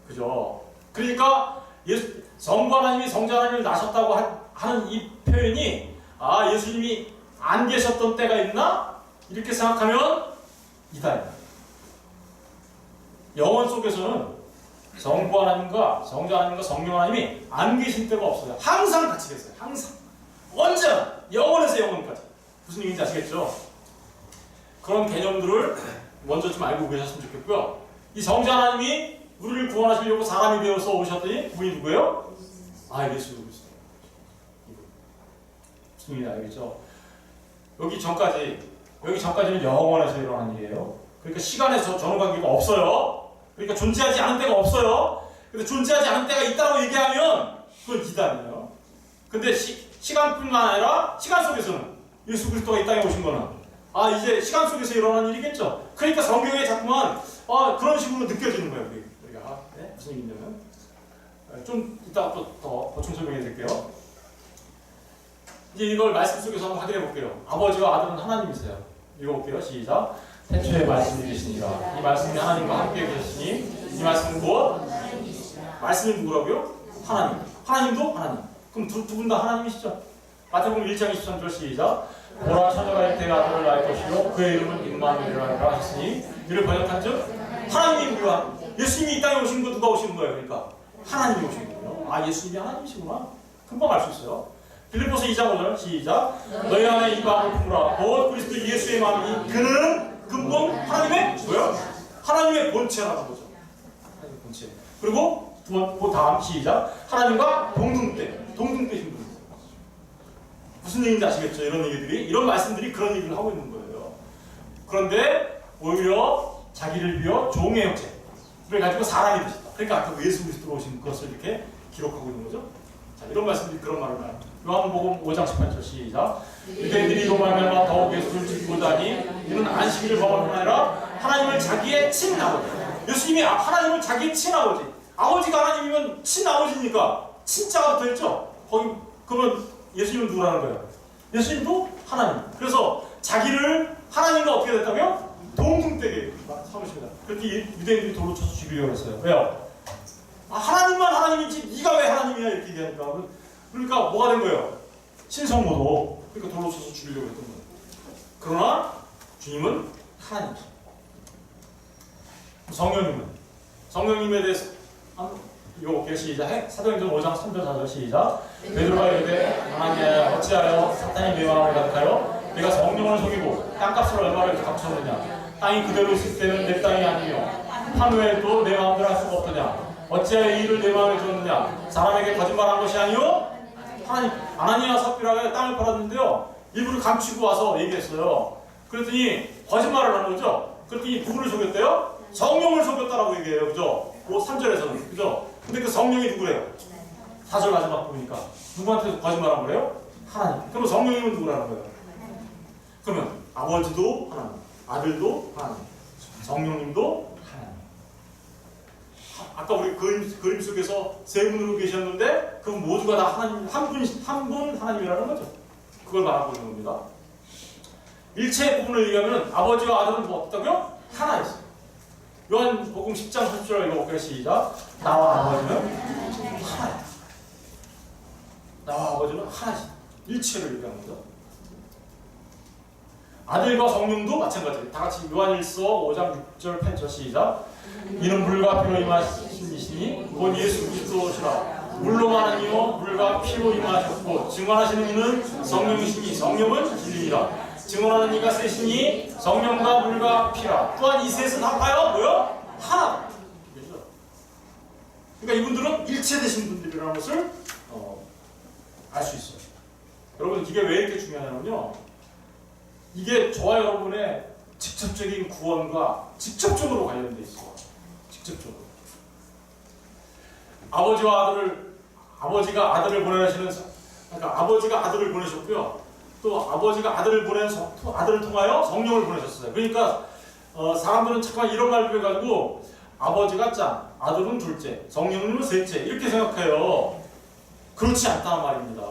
A: 그죠? 그러니까 성부 하나님이 성자 하나님을 나셨다고 하는 이 표현이 예수님이 안 계셨던 때가 있나? 이렇게 생각하면 이다입니다. 영원 속에서는 성부 하나님과 성자 하나님과 성령 하나님이 안 계신 때가 없어요. 항상 같이 계세요. 항상. 언제나 영원에서 영원까지. 무슨 얘기인지 아시겠죠? 그런 개념들을 먼저 좀 알고 계셨으면 좋겠고요. 이 성자 하나님이 우리를 구원하시려고 사람이 되어서 오셨더니 그분이 누구예요? 아, 예수 그리스도. 무슨 얘기인지 알겠죠? 여기 전까지는 영원에서 일어난 일이에요. 그러니까 시간에서 전후관계가 없어요. 그러니까 존재하지 않은 때가 없어요. 근데 존재하지 않은 때가 있다고 얘기하면 그건 이단이에요. 근데 시간뿐만 아니라 시간 속에서는 예수 그리스도가 이 땅에 오신 거는 이제 시간 속에서 일어난 일이겠죠. 그러니까 성경에 자꾸만 그런 식으로 느껴지는 거예요. 우리가 네? 무슨 얘기냐면 좀 이따 또 더 보충 설명해 드릴게요. 이제 이걸 말씀 속에서 한번 확인해 볼게요. 아버지와 아들은 하나님이세요. 읽어볼게요. 시작. 태초에 말씀이 계시니라. 이 말씀이 하나님과 함께 계시니 이 말씀은 무엇? 말씀이 누구라고요? 하나님. 하나님도 하나님. 그럼 두 분 다 하나님이시죠? 마태복음 1장 23절 시작. 보라 처녀가 잉태의 아들을 낳을 것이요 그의 이름은 임마누엘이라 하시니 이를 번역한즉 하나님이 우리와 예수님이 이 땅에 오신 거 누가 오신 거예요? 그러니까 하나님이 오신 거예요. 예수님이 하나님이시구나. 금방 알 수 있어요. 빌립보서 2장 5절 시작. 너희 안에 이 마음을 품으라. 곧 그리스도 예수의 마음이 그는 근본 하나님의 뭐요? 하나님의 본체라는 거죠. 하나님의 본체. 그리고 그 다음 시작. 하나님과 동등되신 분. 무슨 얘기인지 아시겠죠? 이런 얘기들이, 이런 말씀들이 그런 얘기를 하고 있는 거예요. 그런데 오히려 자기를 비워 종의 형체를 가지고 사람이 되셨다. 그러니까 아까 예수 그리스도로 오신 것을 이렇게 기록하고 있는 거죠. 자, 이런 말씀들이 그런 말을 해요. 요한복음 5장 18절 시작. 유대인들이 이로 말미암아 더욱 예수를 죽이고자 하니 이는 안식일을 범할 뿐 아니라 하나님을 자기의 친아버지. 예수님이 하나님을 자기의 친아버지. 아버지가 하나님이면 친아버지니까 친자가 붙어있죠. 거기 그러면 예수님은 누구라는 거예요? 예수님도 하나님. 그래서 자기를 하나님과 어떻게 됐다며? 동등되게 삼으십니다. 그렇게 유대인들이 돌로 쳐서 죽이려고 했어요. 왜요? 하나님만 하나님이지 네가 왜 하나님이야 이렇게 얘기하니까. 그러니까 뭐가 된 거예요? 신성모도. 그러니까 돌로 쳐서 죽이려고 했던 거예요. 그러나 주님은 하나님이죠. 성령님에 대해서 이거 시작. 사도행전 5장 3절 4절 시작. 베드로가 이르되 하나님 어찌하여 사탄이 내 마음을 가득하여 내가 성령을 속이고 땅값을 얼마를 갚쳤느냐. 땅이 그대로 있을 때는 내 땅이 아니며 한후에도 내 마음대로 할 수가 없더냐. 어찌하여 이 일을 내 마음에 주었느냐. 사람에게 거짓말한 것이 아니요 하나님. 아나니아 삽비라가 땅을 팔았는데요 일부러 감추고 와서 얘기했어요. 그랬더니 거짓말을 하는 거죠. 그랬더니 누구를 속였대요? 성령을 속였다라고 얘기해요. 그죠? 3절에서는. 그죠? 근데 그 성령이 누구래요? 4절 마지막 보니까 누구한테 거짓말한 거래요? 하나님. 그럼 성령님은 누구라는 거예요? 그러면 아버지도 하나님, 아들도 하나님, 성령님도 하나님. 아까 우리 그림 속에서 세 분으로 계셨는데 그 모두가 다 하나님, 한 분 하나님이라는 거죠. 그걸 말하고 있는 겁니다. 일체의 부분을 얘기하면 아버지와 아들은 뭐 없다고요? 하나 있어요. 요한복음 10장 30절 읽어볼게요. 시작. 나와 아버지는 하나야. 나와 아버지는 하나지. 일체를 얘기하는 거죠. 아들과 성령도 마찬가지예요. 다 같이 요한일서 5장 6절 8절 시작. 이는 물과 피로 임하신 이시니 곧 예수 그리스도시라. 물로만 아니요 물과 피로 임하셨고 증언하시는 이는 성령이시니 성령은 진리니라. 증언하는 이가 셋이니 성령과 물과 피라. 또한 이 셋은 합하여 뭐요? 하나. 그러니까 이분들은 일체 되신 분들이라는 것을 알 수 있어요. 여러분 이게 왜 이렇게 중요하냐면요. 이게 저와 여러분의 직접적인 구원과 직접적으로 관련돼 있어요. 직접적으로. 아버지가 아들을 보내시는, 그러니까 아버지가 아들을 보내셨고요. 또 아버지가 아들을 통하여 성령을 보내셨어요. 그러니까 사람들은 잠깐 이런 말을 해가지고 아버지가 짱, 아들은 둘째, 성령님은 셋째 이렇게 생각해요. 그렇지 않다는 말입니다.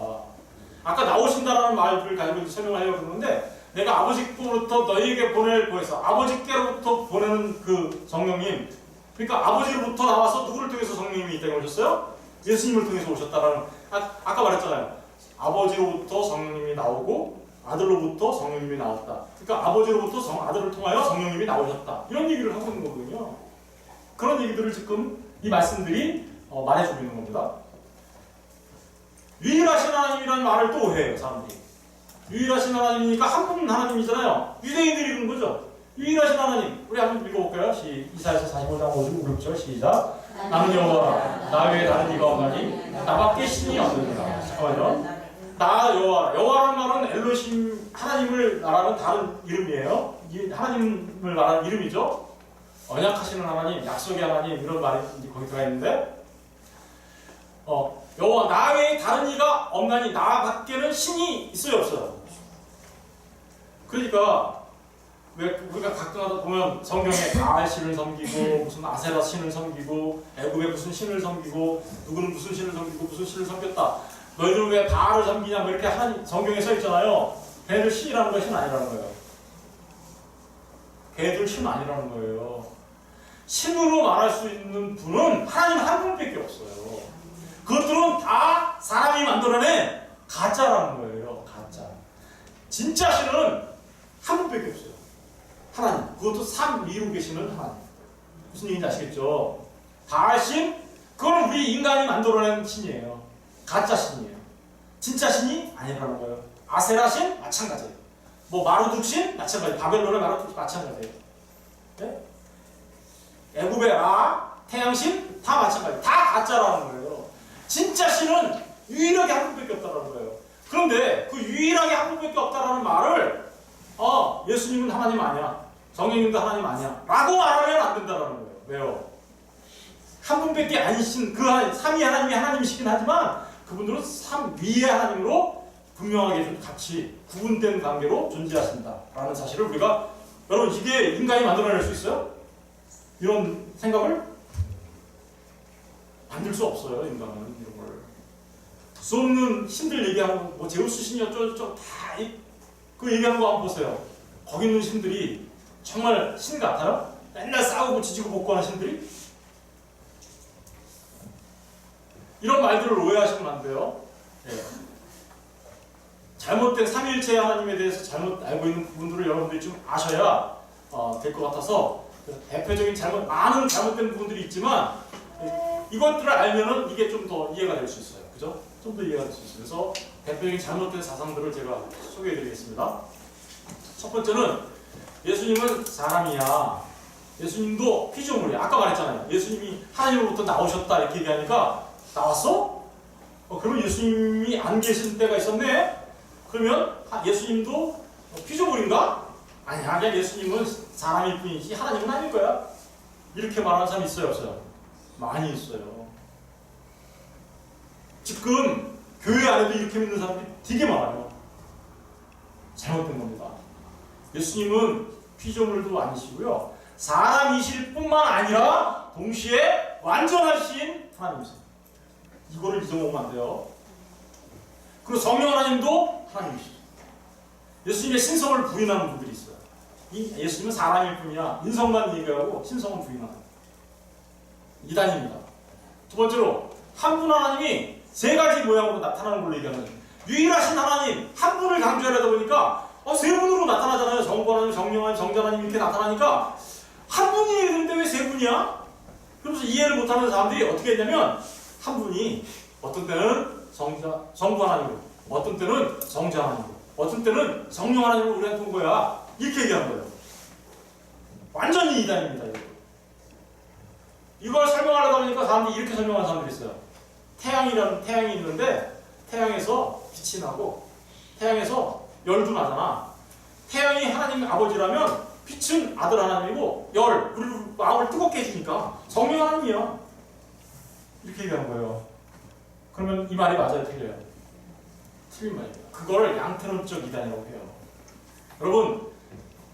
A: 아까 나오신다라는 말을 가지고 설명하려고 그러는데 내가 아버지께로부터 너희에게 보내서 아버지께로부터 보내는 그 성령님, 그러니까 아버지로부터 나와서 누구를 통해서 성령님이 이 땅에 오셨어요? 예수님을 통해서 오셨다라는, 아까 말했잖아요. 아버지로부터 성령님이 나오고 아들로부터 성령님이 나왔다. 그러니까 아버지로부터 아들을 통하여 성령님이 나오셨다. 이런 얘기를 하고 있는 거거든요. 그런 얘기들을 지금 이 말씀들이 말해주고 있는 겁니다. 유일하신 하나님이라는 말을 또 해요, 사람들이. 유일하신 하나님이니까 한 분 하나님이잖아요. 유대인들이 이런 거죠. 유일하신 하나님. 우리 한번 읽어볼까요? 이사야서 45장 5절 시작. 나는 여호와라. 나 외에 다른 이가 없나니 나밖에 신이 없느니라. 잠깐만요. 나 여호와라는 말은 엘로힘 하나님을 말하는 다른 이름이에요. 하나님을 말하는 이름이죠. 언약하시는 하나님, 약속의 하나님 이런 말이 거기 들어가 있는데 여호와 나 외에 다른 이가 없나니 나 밖에는 신이 있어요 없어요? 그러니까 왜 우리가 가끔가다 보면 성경에 바알 신을 섬기고 무슨 아세라 신을 섬기고 애굽의 무슨 신을 섬기고 누구는 무슨 신을 섬기고 무슨 신을 섬겼다. 너희들은 왜 바알을 섬기냐 뭐 이렇게 성경에 써 있잖아요. 걔들 신이라는 것은 아니라는 거예요. 걔들 신 아니라는 거예요. 신으로 말할 수 있는 분은 하나님 한 분밖에 없어요. 그것들은 다 사람이 만들어낸 가짜라는 거예요. 가짜. 진짜 신은 한 분밖에 없어요. 하나님. 그것도 삼위로 계시는 하나님. 무슨 얘기인지 아시겠죠? 바알신, 그건 우리 인간이 만들어낸 신이에요. 가짜 신이에요. 진짜 신이 아니라는 거예요. 아세라신 마찬가지예요. 뭐 마루둑신 마찬가지예요. 바벨론의 마루둑신 마찬가지예요. 네? 애굽의 라, 태양신 다 마찬가지예요. 다 가짜라는 거예요. 진짜 신은 유일하게 한 분밖에 없다는 거예요. 그런데 그 유일하게 한 분밖에 없다는 말을 예수님은 하나님 아니야. 성령님도 하나님 아니야. 라고 말하면 안 된다는 거예요. 왜요? 한 분밖에 아니신 그 삼위 하나님이 하나님이시긴 하지만 그분들은 삼위의 하나님으로 분명하게 같이 구분된 관계로 존재하신다. 라는 사실을 우리가 여러분 이게 인간이 만들어낼 수 있어요? 이런 생각을 만들 수 없어요. 인간은 이런 걸. 수 없는 신들 얘기하고 뭐 제우스 신이 어쩌고저쩌고 다 그 얘기하는 거 한번 보세요. 거기 있는 신들이 정말 신 같아요? 맨날 싸우고 지지고 볶고하는 신들이? 이런 말들을 오해하시면 안 돼요. 네. 잘못된 삼위일체 하나님에 대해서 잘못 알고 있는 부분들을 여러분들이 좀 아셔야 될 것 같아서 대표적인 많은 잘못된 부분들이 있지만 이것들을 알면은 이게 좀 더 이해가 될 수 있어요. 그죠? 좀 더 이해가 될 수 있어요. 그래서 대표적인 잘못된 사상들을 제가 소개해 드리겠습니다. 첫 번째는 예수님은 사람이야. 예수님도 피조물이야. 아까 말했잖아요. 예수님이 하나님으로부터 나오셨다 이렇게 얘기하니까 나왔어? 그러면 예수님이 안 계신 때가 있었네? 그러면 예수님도 피조물인가? 아니야. 그냥 예수님은 사람일 뿐이지 하나님은 아닐 거야. 이렇게 말하는 사람이 있어요 없어요? 많이 있어요. 지금 교회 안에도 이렇게 믿는 사람들이 되게 많아요. 잘못된 겁니다. 예수님은 피조물도 아니시고요. 사람이실 뿐만 아니라 동시에 완전하신 하나님이세요. 이거를 잊어먹으면 안 돼요. 그리고 성령 하나님도 하나님이시죠. 예수님의 신성을 부인하는 분들이 있어요. 예수님은 사람일 뿐이야. 인성만 얘기하고 신성은 부인하는 이단입니다. 두 번째로 한 분 하나님이 세 가지 모양으로 나타나는 걸로 얘기하는 유일하신 하나님 한 분을 강조하려다 보니까 세 분으로 나타나잖아요. 성부 하나님, 성령 하나님, 성자 하나님 이렇게 나타나니까 한 분이 있는데 왜 세 분이야? 그러면서 이해를 못하는 사람들이 어떻게 했냐면 한 분이 어떤 때는 성부 하나님으로, 어떤 때는 성자 하나님으로, 어떤 때는 성령 하나님으로 우리한테 온 거야. 이렇게 얘기하는 거예요. 완전히 이단입니다. 이걸 설명하려다 보니까 사람들이 이렇게 설명하는 사람들이 있어요. 태양이 있는데 태양에서 빛이 나고 태양에서 열도 나잖아. 태양이 하나님 아버지라면 빛은 아들 하나님이고 그리고 마음을 뜨겁게 해주니까 성령 하나님이야. 이렇게 얘기하는 거예요. 그러면 이 말이 맞아요? 틀려요? 틀린 말입니다. 그걸 양태론적 이단이라고 해요. 여러분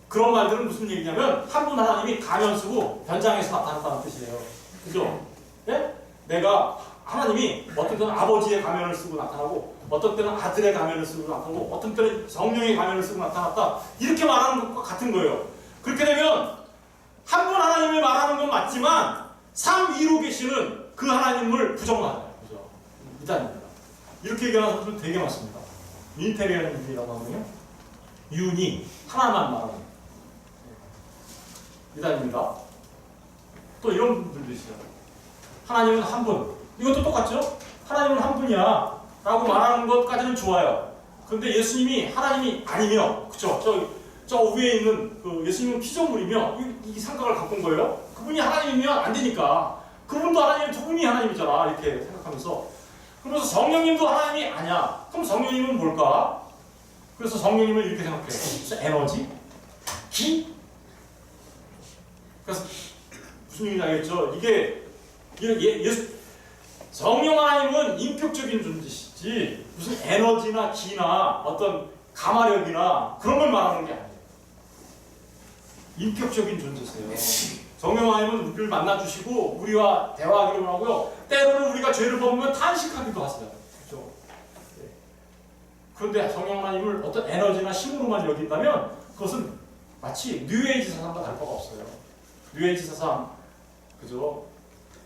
A: 그런 말들은 무슨 얘기냐면 한 분 하나님이 가면 쓰고 변장해서 나타났다는 뜻이에요. 그죠? 네? 내가 하나님이 어떤 때는 아버지의 가면을 쓰고 나타나고 어떤 때는 아들의 가면을 쓰고 나타나고 어떤 때는 성령의 가면을 쓰고 나타났다. 이렇게 말하는 것과 같은 거예요. 그렇게 되면 한 분 하나님을 말하는 건 맞지만 삼위로 계시는 그 하나님을 부정하잖아요. 그죠? 이단입니다. 이렇게 얘기하는 사람들은 되게 많습니다. 유니테리언이라고 하거든요. 유니 하나만 말하는 이단입니다. 또 이런 분들도 있어요. 하나님은 한 분. 이것도 똑같죠? 하나님은 한 분이야. 라고 말하는 것까지는 좋아요. 그런데 예수님이 하나님이 아니며, 그쵸? 저 위에 있는 그 예수님은 피조물이며 이 생각을 갖고 온 거예요. 그분이 하나님이면 안 되니까. 그분도 하나님, 두 분이 하나님이잖아. 이렇게 생각하면서. 그러면서 성령님도 하나님이 아니야. 그럼 성령님은 뭘까? 그래서 성령님을 이렇게 생각해요. 에너지? 기? 그래서 무슨 얘기인지 알겠죠? 이게 성령 하나님은 인격적인 존재시지 무슨 에너지나 기나 어떤 가마력이나 그런 걸 말하는 게 아니에요. 인격적인 존재세요. 성령 하나님은 우리를 만나주시고 우리와 대화하기로 하고요. 때로는 우리가 죄를 범하면 탄식하기도 하세요. 그렇죠? 네. 그런데 성령 하나님을 어떤 에너지나 힘으로만 여긴다면 그것은 마치 뉴에이지 사상과 다를 바가 없어요. 뉴에이지 사상, 그죠?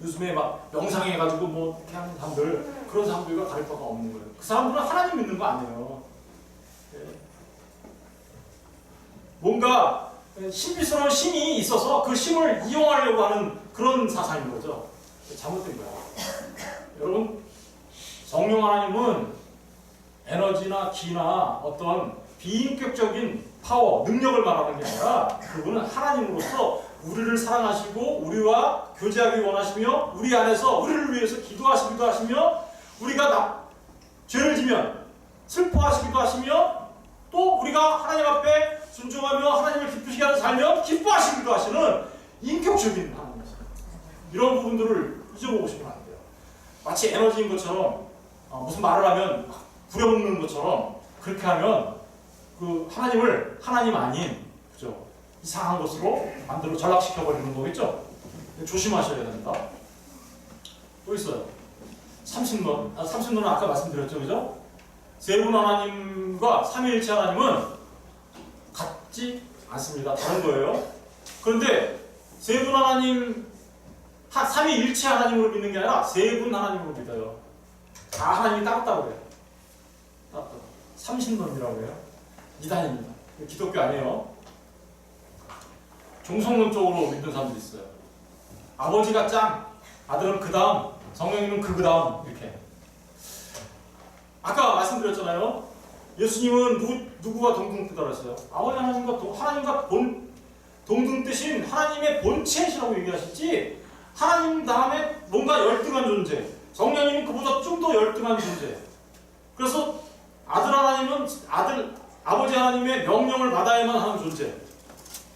A: 요즘에 막 명상해가지고 뭐 이렇게 하는 사람들, 그런 사람들과 다를 바가 없는 거예요. 그 사람들은 하나님 믿는 거 아니에요. 네. 뭔가 신비스러운 힘이 있어서 그 힘을 이용하려고 하는 그런 사상인 거죠. 잘못된 거야. 여러분, 성령 하나님은 에너지나 기나 어떤 비인격적인 파워, 능력을 말하는 게 아니라 그분은 하나님으로서 우리를 사랑하시고 우리와 교제하기 원하시며 우리 안에서 우리를 위해서 기도하시기도 하시며 우리가 죄를 지면 슬퍼하시기도 하시며 또 우리가 하나님 앞에 순종하며 하나님을 기쁘시게 하는 살면 기뻐하시기도 하시는 인격적인 하나님이세요. 이런 부분들을 잊어보시면 안 돼요. 마치 에너지인 것처럼 무슨 말을 하면 부려먹는 것처럼 그렇게 하면 그 하나님을 하나님 아닌, 그죠? 이상한 것으로 만들어 전락시켜버리는 거겠죠? 조심하셔야 됩니다. 또 있어요. 삼신론. 삼신론은 아까 말씀드렸죠, 그죠? 세 분 하나님과 삼위일체 하나님은 같지 않습니다. 다른 거예요. 그런데 세 분 하나님, 삼위일체 하나님으로 믿는 게 아니라 세 분 하나님으로 믿어요. 다 하나님이 따로따로 해요. 따로따로. 삼신론이라고 해요. 이단입니다. 기독교 아니에요. 종성론적으로 믿는 사람들이 있어요. 아버지가 짱, 아들은 그 다음, 성령님은 그 다음, 이렇게. 아까 말씀드렸잖아요. 예수님은 누구와 동등 뜨다고 했어요? 아버지 하나님과 동등 뜨신 하나님의 본체시라고 얘기하시지, 하나님 다음에 뭔가 열등한 존재, 성령님은 그보다 좀 더 열등한 존재. 그래서 아버지 하나님의 명령을 받아야만 하는 존재.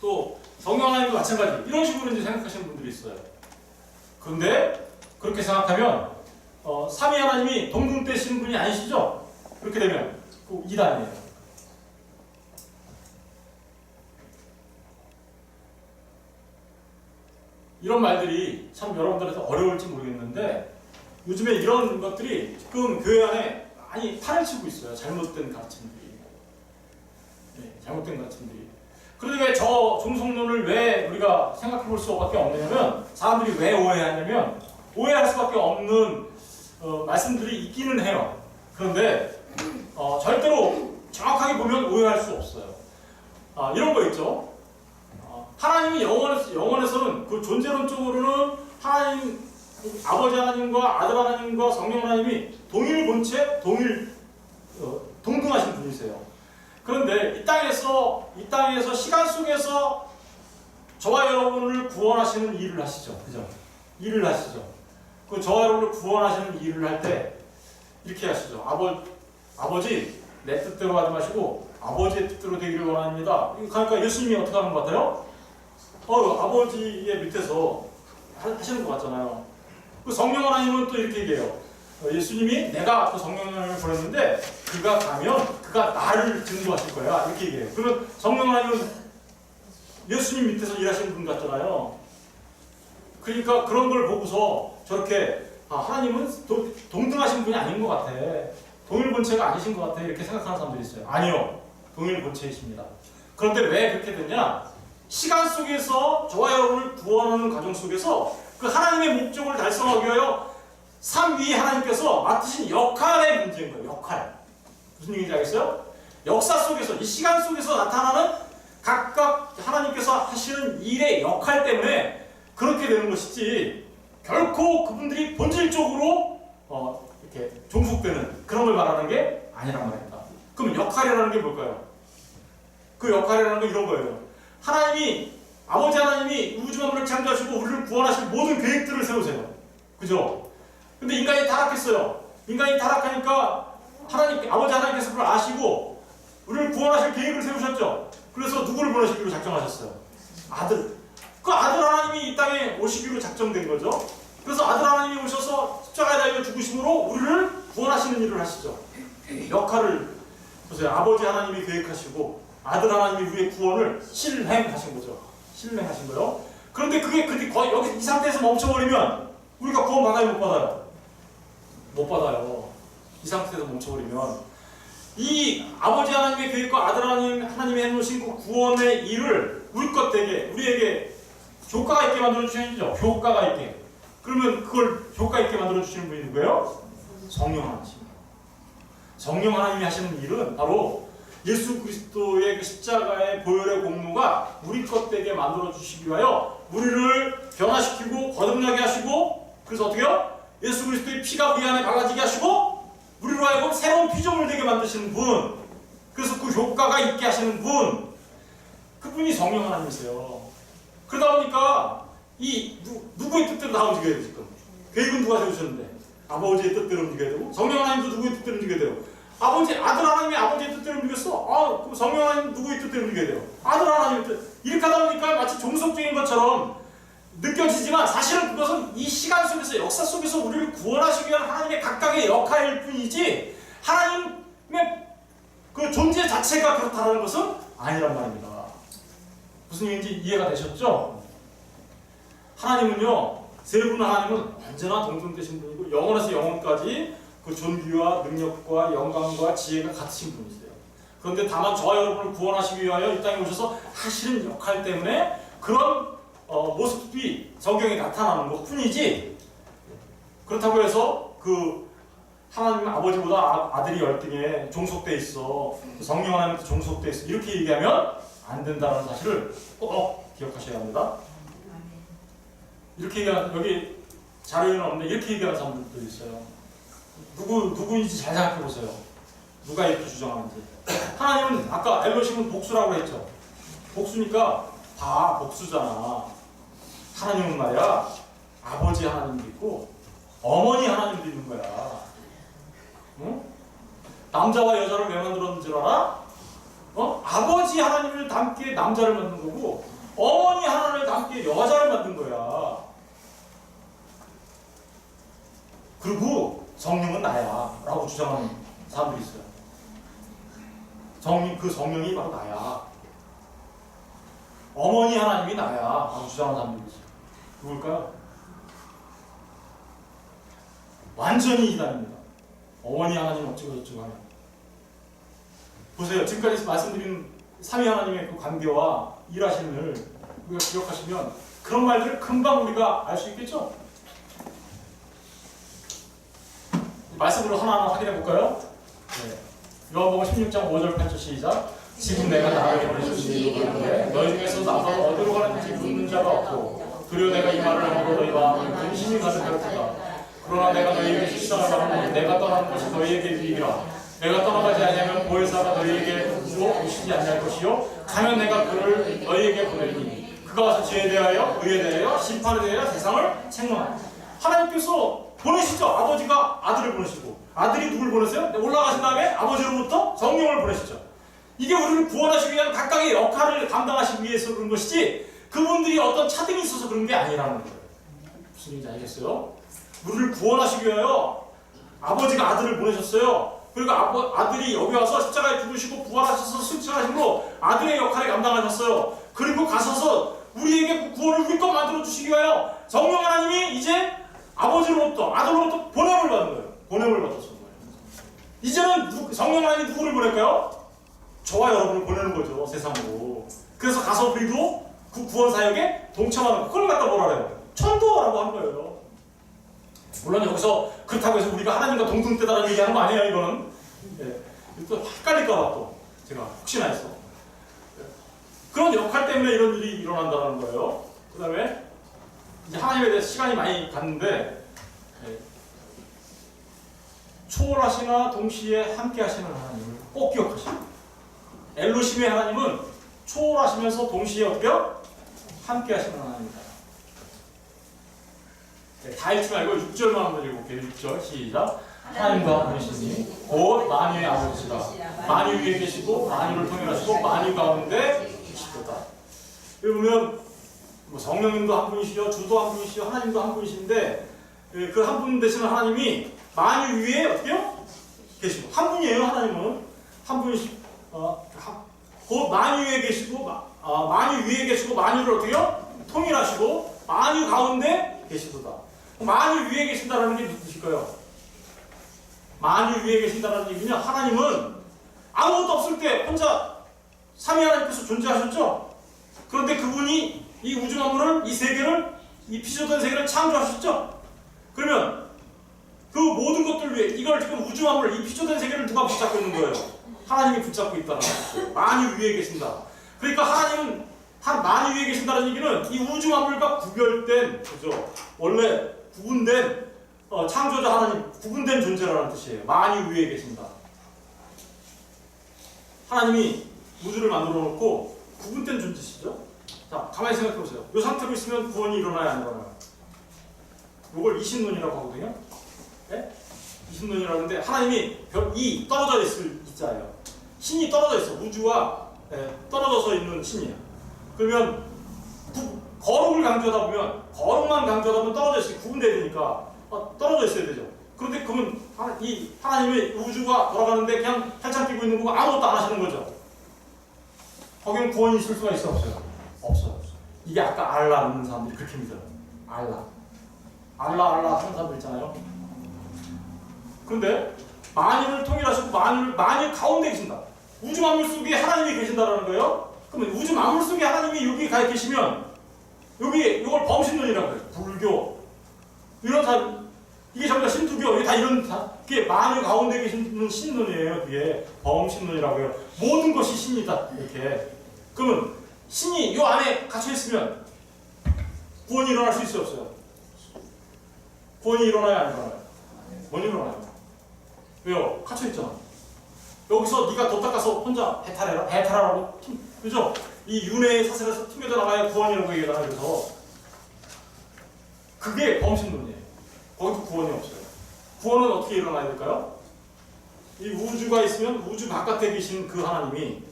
A: 또 성령 하나님도 마찬가지. 이런 식으로 이제 생각하시는 분들이 있어요. 그런데 그렇게 생각하면 삼위 하나님이 동등 뜨시는 분이 아니시죠? 그렇게 되면 그 이단이에요. 이런 말들이 참 여러분들한테 어려울지 모르겠는데 요즘에 이런 것들이 지금 교회 안에 많이 판을 치고 있어요. 잘못된 가르침들이. 네, 잘못된 가르침들이. 그런데 왜 저 종성론을 왜 우리가 생각해 볼 수밖에 없느냐면 사람들이 왜 오해하냐면 오해할 수밖에 없는 말씀들이 있기는 해요. 그런데 절대로 정확하게 보면 오해할 수 없어요. 이런 거 있죠. 하나님이 영원에서는 그 존재론적으로는 하나님, 아버지 하나님과 아들 하나님과 성령 하나님이 동일 본체, 동등하신 분이세요. 그런데 이 땅에서 시간 속에서 저와 여러분을 구원하시는 일을 하시죠. 그죠? 일을 하시죠. 그 저와 여러분을 구원하시는 일을 할 때 이렇게 하시죠. 아버지, 내 뜻대로 하지 마시고 아버지의 뜻대로 되기를 원합니다. 그러니까 예수님이 어떻게 하는 것 같아요? 아버지의 밑에서 하시는 것 같잖아요. 그 성령 하나님은 또 이렇게 얘기해요. 예수님이 내가 그 성령 하나님을 보냈는데 그가 가면 그가 나를 증거하실 거야. 이렇게 얘기해요. 그러면 성령 하나님은 예수님 밑에서 일하시는 분 같잖아요. 그러니까 그런 걸 보고서 저렇게 하나님은 동등하신 분이 아닌 것 같아. 동일 본체가 아니신 것 같아. 이렇게 생각하는 사람들이 있어요. 아니요. 동일 본체이십니다. 그런데 왜 그렇게 됐냐? 시간 속에서 저와 여러분을 구원하는 과정 속에서 그 하나님의 목적을 달성하기 위하여 삼위 하나님께서 맡으신 역할의 문제인 거예요. 역할. 무슨 얘기인지 알겠어요? 역사 속에서, 이 시간 속에서 나타나는 각각 하나님께서 하시는 일의 역할 때문에 그렇게 되는 것이지 결코 그분들이 본질적으로 이렇게 종속되는 그런 걸 말하는 게 아니란 말입니다. 그럼 역할이라는 게 뭘까요? 그 역할이라는 건 이런 거예요. 하나님이 아버지 하나님이 우주 만물을 창조하시고 우리를 구원하실 모든 계획들을 세우세요. 그죠? 근데 인간이 타락했어요. 인간이 타락하니까 하나님 아버지 하나님께서 그걸 아시고 우리를 구원하실 계획을 세우셨죠. 그래서 누구를 보내시기로 작정하셨어요? 아들. 그 아들 하나님이 이 땅에 오시기로 작정된 거죠. 그래서 아들 하나님이 오셔서 십자가에 달려 죽으심으로 우리를 구원하시는 일을 하시죠. 역할을 보세요. 아버지 하나님이 계획하시고 아들 하나님이 우리의 구원을 실행하신 거죠. 실행하신 거요. 그런데 그게 거의 여기 이 상태에서 멈춰버리면 우리가 구원 받아요, 못 받아요? 못 받아요. 이 상태에서 멈춰버리면 이 아버지 하나님의 계획과 아들 하나님이 해놓으신 그 구원의 일을 우리 것 되게 우리에게 효과가 있게 만들어 주시죠. 효과가 있게. 그러면 그걸 효과 있게 만들어 주시는 분이 누구예요? 성령 하나님입니다. 성령 하나님이 하시는 일은 바로 예수 그리스도의 그 십자가의 보혈의 공로가 우리 것 되게 만들어 주시기 위하여 우리를 변화시키고 거듭나게 하시고, 그래서 어떻게요? 예수 그리스도의 피가 우리 안에 발라지게 하시고 우리로 하여금 새로운 피조물 되게 만드시는 분, 그래서 그 효과가 있게 하시는 분, 그분이 성령 하나님이세요. 그러다 보니까 이 누구의 뜻대로 다 움직여야 돼요. 지금 계획은 누가 세우셨는데 아버지의 뜻대로 움직여야 되고, 성령 하나님도 누구의 뜻대로 움직여야 돼요. 아들 하나님이 아버지의 뜻대로 움직였어. 그럼 성령 하나님 누구의 뜻대로 움직여야 돼요? 아들 하나님의 뜻. 이렇게 하다 보니까 마치 종속적인 것처럼 느껴지지만 사실은 그것은 이 시간 속에서, 역사 속에서 우리를 구원하시기 위한 하나님의 각각의 역할일 뿐이지 하나님의 그 존재 자체가 그렇다는 것은 아니란 말입니다. 무슨 얘기인지 이해가 되셨죠? 하나님은요, 세 분 하나님은 언제나 동등되신 분이고 영원에서 영원까지 그 존귀와 능력과 영광과 지혜가 같으신 분이세요. 그런데 다만 저와 여러분을 구원하시기 위하여 이 땅에 오셔서 하시는 역할 때문에 그런 모습이 성경에 나타나는 것 뿐이지, 그렇다고 해서 그 하나님 아버지보다 아들이 열등에 종속돼 있어, 성령 하나님도 종속돼 있어, 이렇게 얘기하면 안 된다는 사실을 꼭 기억하셔야 합니다. 이렇게 얘기하는, 여기 자료에는 없는데 이렇게 얘기하는 사람들도 있어요. 누구인지 잘 생각해 보세요. 누가 이렇게 주장하는지. 하나님은 아까 엘로힘은 복수라고 했죠. 복수니까 다 복수잖아. 하나님은 말이야, 아버지 하나님도 있고 어머니 하나님도 있는 거야. 응? 남자와 여자를 왜 만들었는 줄 알아? 아버지 하나님을 닮게 남자를 만든 거고 어머니 하나님을 닮게 여자를 만든 거야. 그리고 성령은 나야 라고 주장하는 사람들이 있어요. 그 성령이 바로 나야. 어머니 하나님이 나야 라고 주장하는 사람들이 있어요. 누굴까요? 완전히 이단입니다. 어머니 하나님 어쩌고 저쩌고 하면. 보세요. 지금까지 말씀드린 삼위 하나님의 그 관계와 일하심을 우리가 기억하시면 그런 말들을 금방 우리가 알 수 있겠죠? 말씀으로 하나하나 확인해 볼까요? 네. 요한복음 16장 5절 8절 시작. 지금 내가 나를 보내주신 이유가 있는데 너희 중에서 나서 어디로 가는지 묻는 자가 없고 두려워 내가 이 말을 하고 너희와 근심이 가득할 테다. 그러나 내가 너희에게 실상을 말하면 내가 떠나는 것이 너희에게 유익이라. 내가 떠나가지 아니하면 보혜사가 너희에게 오시지 아니할 것이요 가면 내가 그를 너희에게 보내리니 그가 와서 죄에 대하여 의에 대하여 심판에 대하여 세상을 책망하라. 하나님께서 보내시죠. 아버지가 아들을 보내시고 아들이 누굴 보내세요? 올라가신 다음에 아버지로부터 성령을 보내시죠. 이게 우리를 구원하시기 위한 각각의 역할을 감당하시기 위해서 그런 것이지 그분들이 어떤 차등이 있어서 그런 게 아니라는 거예요. 무슨 얘기인지 알겠어요? 우리를 구원하시기 위하여 아버지가 아들을 보내셨어요. 그리고 아들이 여기 와서 십자가에 죽으시고 부활하셔서 승천하심으로 아들의 역할을 감당하셨어요. 그리고 가셔서 우리에게 구원을 우리 것 만들어 주시기 위하여 성령 하나님이 이제 아버지로부터 아들로부터 보냄을 받은 거예요. 보냄을 받았던 거예요. 이제는 성령 하나님이 누구를 보낼까요? 저와 여러분을 보내는 거죠. 세상으로. 그래서 가서 우리도 그 구원 사역에 동참하는 거. 그걸 갖다 뭐라 그래요? 천도라고 하는 거예요. 물론 여기서 그렇다고 해서 우리가 하나님과 동등되다는 얘기하는 거 아니에요. 이거는. 예. 또 헷갈릴까 봐 또 제가 혹시나 해서. 그런 역할 때문에 이런 일이 일어난다는 거예요. 그 다음에 이제 하나님에 대해서 시간이 많이 갔는데 초월하시나 동시에 함께 하시는 하나님을 꼭 기억하시고, 엘로힘의 하나님은 초월하시면서 동시에 어떻게요? 함께 하시는 하나님이다. 네, 다 읽지 말고 6절만 한번 읽어볼게요. 6절 시작. 하나님과 한 분이시니 곧 만유의 아버지시라. 만유 위에 계시고 만유를 통일하시고 만유 가운데 계시도다. 여기 보면 뭐 성령님도 한 분이시죠, 주도 한 분이시죠, 하나님도 한 분이신데 그 한 분 되시는 하나님이 만유 위에 어떻게요? 계시고, 한 분이에요. 하나님은 한 분이시. 곧 만유 위에 계시고 만유 위에 계시고 만유를 어떻게요? 통일하시고 만유 가운데 계시도다. 만유 위에 계신다라는 게 무슨 뜻일까요? 만유 위에 계신다라는 얘기는 하나님은 아무것도 없을 때 혼자 삼위 하나님께서 존재하셨죠. 그런데 그분이 이 우주 만물을, 이 세계를, 이 피조된 세계를 창조하셨죠. 그러면 그 모든 것들 위해 이걸 지금 우주 만물, 이 피조된 세계를 누가 붙잡고 있는 거예요? 하나님이 붙잡고 있다는 거예요. 만유 위에 계신다. 그러니까 하나님은 만유 위에 계신다는 얘기는 이 우주 만물과 구별된, 그죠? 원래 구분된 창조자 하나님, 구분된 존재라는 뜻이에요. 만유 위에 계신다. 하나님이 우주를 만들어 놓고 구분된 존재시죠. 자, 가만히 생각해 보세요. 이 상태로 있으면 구원이 일어나야 안 일어나요? 이걸 이신론이라고 하거든요. 네? 이신론이라고 하는데 하나님이 이 떨어져 있을 이자예요. 신이 떨어져 있어. 우주와 떨어져서 있는 신이에요. 그러면 거룩을 강조하다 보면, 거룩만 강조하다 보면 떨어져 있으니 구분돼야 되니까 떨어져 있어야 되죠. 그런데 그러면 이 하나님의 우주가 돌아가는데 그냥 팔짱 끼고 있는 거고 아무것도 안 하시는 거죠. 거기는 구원이 있을 수가 있어, 없어요? 없어요. 이게 아까 알라 믿는 사람들이 그렇게 믿어요. 알라 하는 사람들 있잖아요. 그런데 만유를 통일하시고 만유 가운데 계신다. 우주 만물 속에 하나님이 계신다라는 거예요. 그러면 우주 만물 속에 하나님이 여기 가 계시면 이걸 범신론이라고 해요. 불교 이런 사람, 이게 전부 다 신두교, 이게 다 그게 만유 가운데 계시는 신론이에요. 그게 범신론이라고 해요. 모든 것이 신이다 이렇게. 그러면 신이 이 안에 갇혀 있으면 구원이 일어날 수 있어요, 없어요? 구원이 일어나야 안 일어나요? 못 일어나요. 왜요? 갇혀 있잖아. 여기서 네가 도 닦아서 혼자 해탈하라고, 그죠? 이 윤회의 사슬에서 튕겨져 나가야 구원이라고 얘기하잖아요. 그래서 그게 범신론이에요. 거기도 구원이 없어요. 구원은 어떻게 일어나야 될까요? 이 우주가 있으면 우주 바깥에 계신 그 하나님이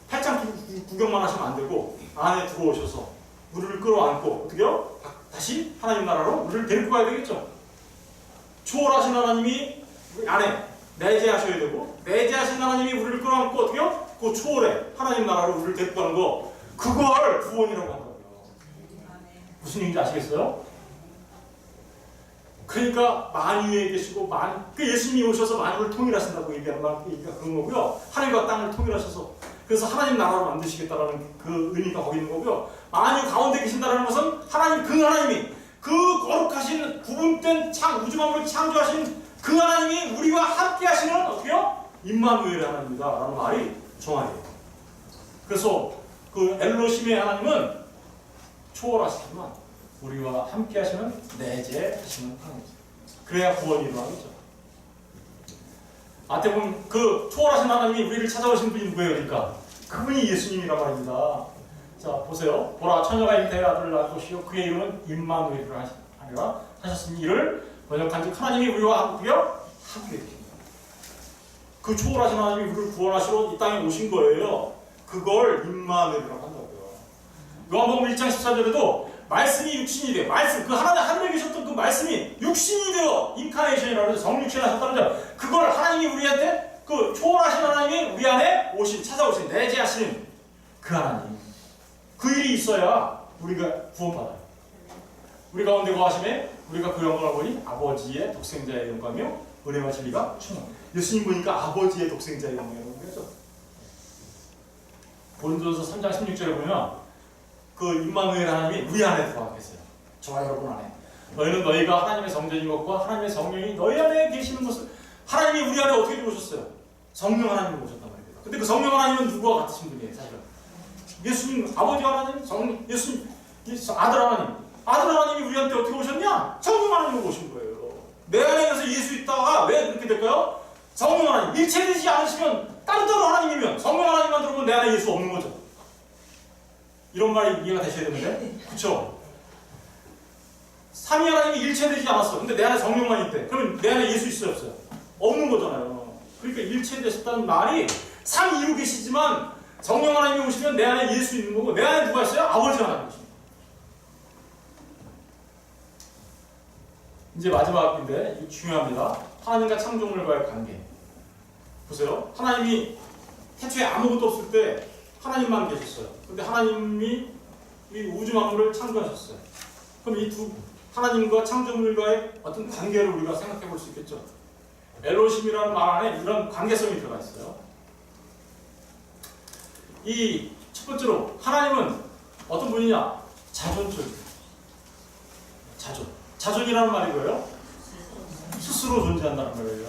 A: 팔짱 구경만 하시면 안 되고 안에 들어오셔서 우리를 끌어안고 어떻게요? 다시 하나님 나라로 우리를 데리고 가야 되겠죠. 초월하신 하나님이 우리 안에 내재하셔야 되고, 내재하신 하나님이 우리를 끌어안고 어떻게요? 그 초월해 하나님 나라로 우리를 데리고 가는 거, 그걸 구원이라고 한다고요. 무슨 얘기인지 아시겠어요? 그러니까 만유에 계시고 그 예수님이 오셔서 만유를 통일하신다고 얘기하는 얘기가 그런 거고요. 하늘과 땅을 통일하셔서 그래서 하나님 나라로 만드시겠다라는 그 의미가 거기 있는 거고요. 만유 가운데 계신다는 것은 하나님이 그 거룩하신 구분된 우주 만물을 창조하신 그 하나님이 우리와 함께 하시는 어떻게요? 임마누엘의 하나님이다 라는 말이 정확해요. 그래서 그 엘로힘의 하나님은 초월하시지만 우리와 함께 하시는 내재하시는 하나님이죠. 그래야 구원이 일어나겠죠. 보면 그 초월하신 하나님이 우리를 찾아오신 분이 누구예요? 그러니까 그분이 예수님이란 말입니다. 자, 보세요. 보라, 처녀가 잉태의 아들을 낳을 것이요 그의 이름은 임마누엘이라 하리라 하셨으니 이를 번역한즉 하나님이 우리와 함께 계십니다. 그 초월하신 하나님이 우리를 구원하시러 이 땅에 오신 거예요. 그걸 임마누엘이라고 한다고요. 요한복음 1장 14절에도 말씀이 육신이 돼요. 말씀, 그 하늘에 계셨던 그 말씀이 육신이 되어 인카네이션이라고 해서 성육신 하셨다는 점, 그걸 하나님이 우리한테, 그 초월하신 하나님이 우리 안에 찾아오신, 내재하시는 그 하나님, 그 일이 있어야 우리가 구원받아요. 우리 가운데 거하심에 우리가 그 영광을 보니 아버지의 독생자의 영광이요 은혜와 진리가 충만. 예수님 보니까 아버지의 독생자의 영광이라는 거죠. 고린도전서 3장 16절에 보면 그 임마누엘 하나님이 우리 안에 들어와 계세요. 저와 여러분 안에. 너희는 너희가 하나님의 성전인 것과 하나님의 성령이 너희 안에 계시는 것을, 하나님이 우리 안에 어떻게 들어오셨어요? 성령 하나님이 오셨단 말입니다. 근데 그 성령 하나님은 누구와 같으신 분이에요? 사실은 예수님, 아버지 하나님, 성령, 예수님, 아들 하나님. 아들 하나님이 우리한테 어떻게 오셨냐? 성령 하나님으로 오신 거예요. 내 안에서 예수 있다가 왜 그렇게 될까요? 성령 하나님, 일체되지 않으시면 따로따로 하나님이면 성령 하나님만 들어오면 내 안에 예수 없는 거죠. 이런 말이 이해가 되셔야 되는데, 그쵸? 삼위 하나님이 일체되지 않았어. 근데 내 안에 성령만 있대. 그러면 내 안에 예수 있어요, 없어요? 없는 거잖아요. 그러니까 일체되셨다는 말이 삼위로 계시지만 성령 하나님이 오시면 내 안에 예수 있는 거고, 내 안에 누가 있어요? 아버지 하나님 계십니다. 이제 마지막인데 이거 중요합니다. 하나님과 창조물과의 관계. 보세요. 하나님이 태초에 아무것도 없을 때 하나님만 계셨어요. 근데 하나님이 이 우주 만물을 창조하셨어요. 그럼 이 두 하나님과 창조물과의 어떤 관계를 우리가 생각해 볼 수 있겠죠. 엘로힘이라는 말 안에 이런 관계성이 들어가 있어요. 이 첫 번째로 하나님은 어떤 분이냐? 자존적. 자존이라는 말이 뭐예요? 스스로 존재한다는 거예요.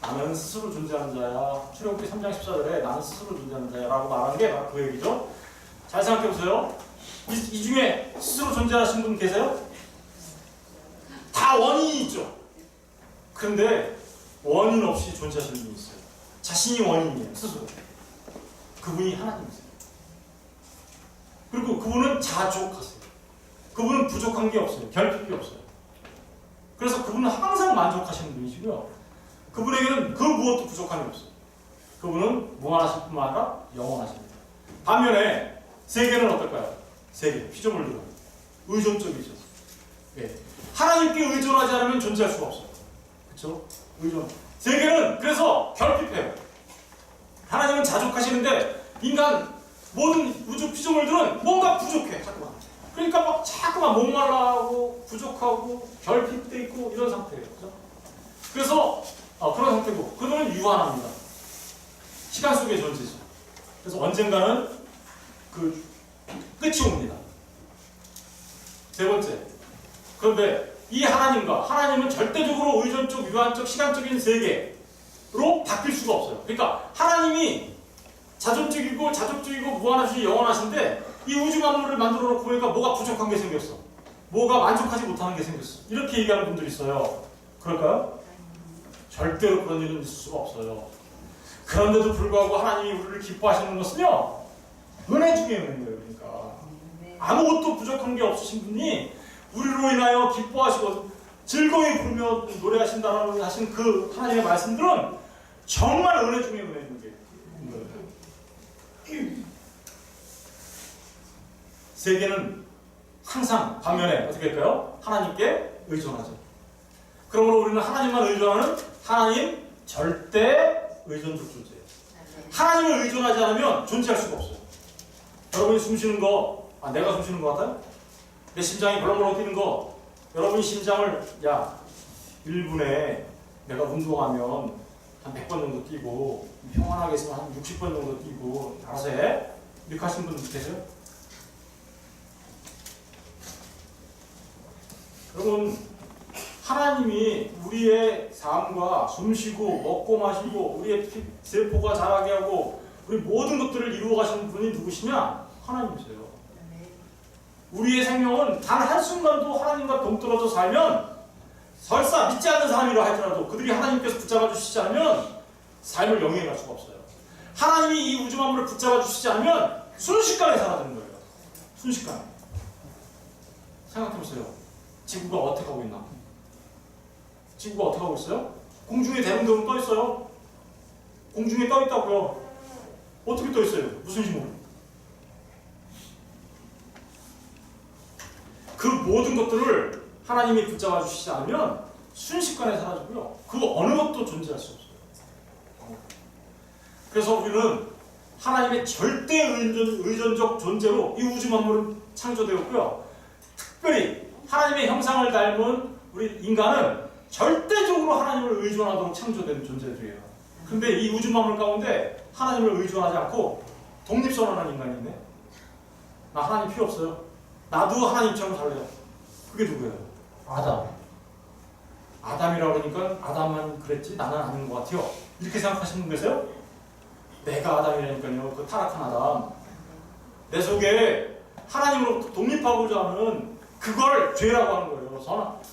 A: 나는 스스로 존재하는 자야. 출애굽기 3장 14절에 나는 스스로 존재하는 자야 라고 말하는 게 바로 그 얘기죠. 잘 생각해 보세요. 이 중에 스스로 존재하신 분 계세요? 다 원인이 있죠. 그런데 원인 없이 존재하시는 분이 있어요. 자신이 원인이에요. 스스로. 그분이 하나님이세요. 그리고 그분은 자족하세요. 그분은 부족한 게 없어요. 결핍이 없어요. 그래서 그분은 항상 만족하시는 분이시고요. 그분에게는 그 무엇도 부족함이 없어요. 그분은 무한하실 뿐만 아니라 영원하십니다. 반면에 세계는 어떨까요? 세계, 피조물들은 의존적이죠. 예. 하나님께 의존하지 않으면 존재할 수가 없어요. 그렇죠? 의존. 세계는 그래서 결핍해요. 하나님은 자족하시는데 인간 모든 우주 피조물들은 뭔가 부족해. 자꾸만. 그러니까 막 자꾸만 목말라하고 부족하고 결핍돼 있고 이런 상태예요. 그렇죠? 그래서 그런 상태고 그거는 유한합니다. 시간 속의 존재죠. 그래서 언젠가는 그 끝이 옵니다. 세 번째. 그런데 이 하나님은 절대적으로 의존적, 유한적, 시간적인 세계로 바뀔 수가 없어요. 그러니까 하나님이 자존적이고 자족적이고 무한하시고 영원하신데 이 우주 만물을 만들어 놓고 보니까 뭐가 부족한 게 생겼어. 뭐가 만족하지 못하는 게 생겼어. 이렇게 얘기하는 분들이 있어요. 그럴까요? 절대로 그런 일은 있을 수가 없어요. 그런데도 불구하고 하나님이 우리를 기뻐하시는 것은요, 은혜 중에 은혜인 거예요. 그러니까 아무것도 부족한 게 없으신 분이 우리로 인하여 기뻐하시고 즐거이 부르며 노래하신다라는 하신 그 하나님의 말씀들은 정말 은혜 중에 은혜인 거예요. 세계는 항상 반면에 어떻게 할까요? 하나님께 의존하죠. 그러므로 우리는 하나님만 의존하는 하나님 절대 의존적 존재예요. 하나님을 의존하지 않으면 존재할 수가 없어요. 여러분이 숨 쉬는 거, 내가 숨 쉬는 거 같아요? 내 심장이 벌렁벌렁 뛰는 거, 여러분이 심장을 1분에 내가 운동하면 한 100번 정도 뛰고 평안하게 있으면 한 60번 정도 뛰고 알아서 해? 이렇게 하시는 분들 계세요? 여러분, 하나님이 우리의 삶과 숨쉬고 먹고 마시고 우리의 세포가 자라게 하고 우리 모든 것들을 이루어 가시는 분이 누구시냐? 하나님이세요. 우리의 생명은 단 한순간도 하나님과 동떨어져 살면 설사 믿지 않는 사람이라 할지라도 그들이 하나님께서 붙잡아 주시지 않으면 삶을 영위해 갈 수가 없어요. 하나님이 이 우주 만물을 붙잡아 주시지 않으면 순식간에 사라지는 거예요. 순식간에. 생각해보세요. 지구가 어떻게 하고 있나? 지구가 어떻게 하고 있어요? 공중에 대롱대롱 떠 있어요. 공중에 떠 있다고요. 어떻게 떠 있어요? 무슨 힘으로? 그 모든 것들을 하나님이 붙잡아 주시지 않으면 순식간에 사라지고요. 그 어느 것도 존재할 수 없어요. 그래서 우리는 하나님의 절대 의존적 존재로 이 우주 만물은 창조되었고요. 특별히 하나님의 형상을 닮은 우리 인간은 절대적으로 하나님을 의존하도록 창조된 존재들이에요. 근데 이 우주 만물 가운데 하나님을 의존하지 않고 독립선언하는 인간이 있네. 나 하나님 필요 없어요. 나도 하나님처럼 살래요. 그게 누구예요? 아담이라고 그러니까 아담만 그랬지 나는 아닌 것 같아요. 이렇게 생각하시는 분 계세요? 내가 아담이라니까요. 그 타락한 아담. 내 속에 하나님으로부터 독립하고자 하는 그걸 죄라고 하는 거예요.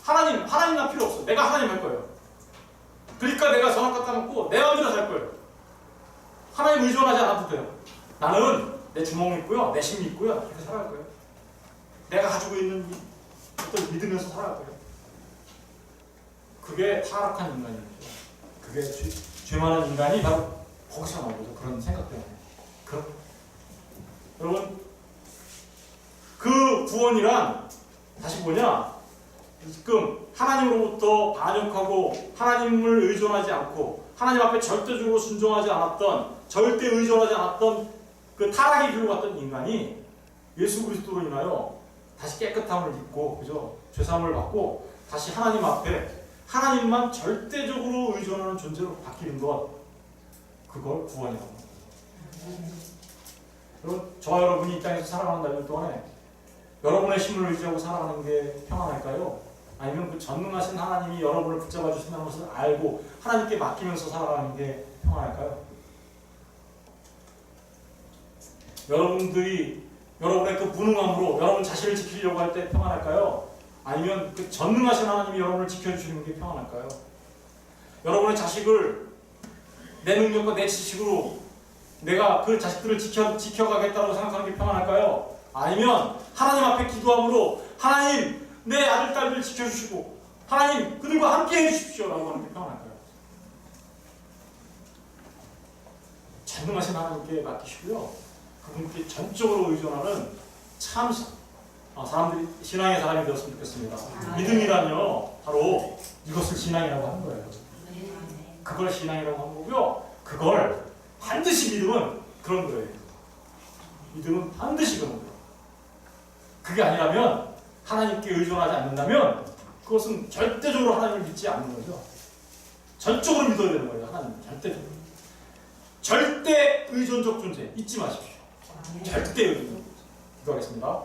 A: 하나님 나 필요 없어. 내가 하나님 할 거예요. 그러니까 내가 선악 갖다 놓고 내 마음대로 살 거예요. 하나님 의존하지 않아도 돼요. 나는 내 주먹 믿고요, 내 심 믿고요, 이렇게 살아갈 거예요. 내가 가지고 있는 것들 믿으면서 살아갈 거예요. 그게 타락한 인간이죠. 그게 죄 많은 인간이 바로 거기서 나온 거죠. 그런 생각 때문에. 여러분, 그 구원이란 다시 뭐냐? 지금 하나님으로부터 반역하고 하나님을 의존하지 않고 하나님 앞에 절대적으로 순종하지 않았던, 절대 의존하지 않았던 그 타락의 길로 갔던 인간이 예수 그리스도로 인하여 다시 깨끗함을 입고, 그죠? 죄사함을 받고 다시 하나님 앞에 하나님만 절대적으로 의존하는 존재로 바뀌는 것, 그걸 구원이라고 합니다. 여러분, 저와 여러분이 이 땅에서 살아가는 날들 동안에 여러분의 힘을 의지하고 살아가는 게 평안할까요? 아니면 그 전능하신 하나님이 여러분을 붙잡아 주신다는 것을 알고 하나님께 맡기면서 살아가는 게 평안할까요? 여러분들이 여러분의 그 무능함으로 여러분 자신을 지키려고 할 때 평안할까요? 아니면 그 전능하신 하나님이 여러분을 지켜주시는 게 평안할까요? 여러분의 자식을 내 능력과 내 지식으로 내가 그 자식들을 지켜가겠다고 생각하는 게 평안할까요? 아니면 하나님 앞에 기도함으로 하나님 내 아들, 딸들 지켜주시고 하나님 그들과 함께 해주십시오 라고 하는 게 평안할까요? 전능하신 하나님께 맡기시고요. 그분께 전적으로 의존하는 참 사람들이 신앙의 사람이 되었으면 좋겠습니다. 믿음이란요 바로 이것을 신앙이라고 하는 거예요. 그걸 신앙이라고 하는 거고요. 그걸 반드시 믿음은 그런 거예요. 믿음은 반드시 그런 거예요. 그게 아니라면 하나님께 의존하지 않는다면 그것은 절대적으로 하나님을 믿지 않는 거죠. 전적으로 믿어야 되는 거예요. 하나님 절대적으로. 절대 의존적 존재 잊지 마십시오. 절대 의존적 존재. 기도하겠습니다.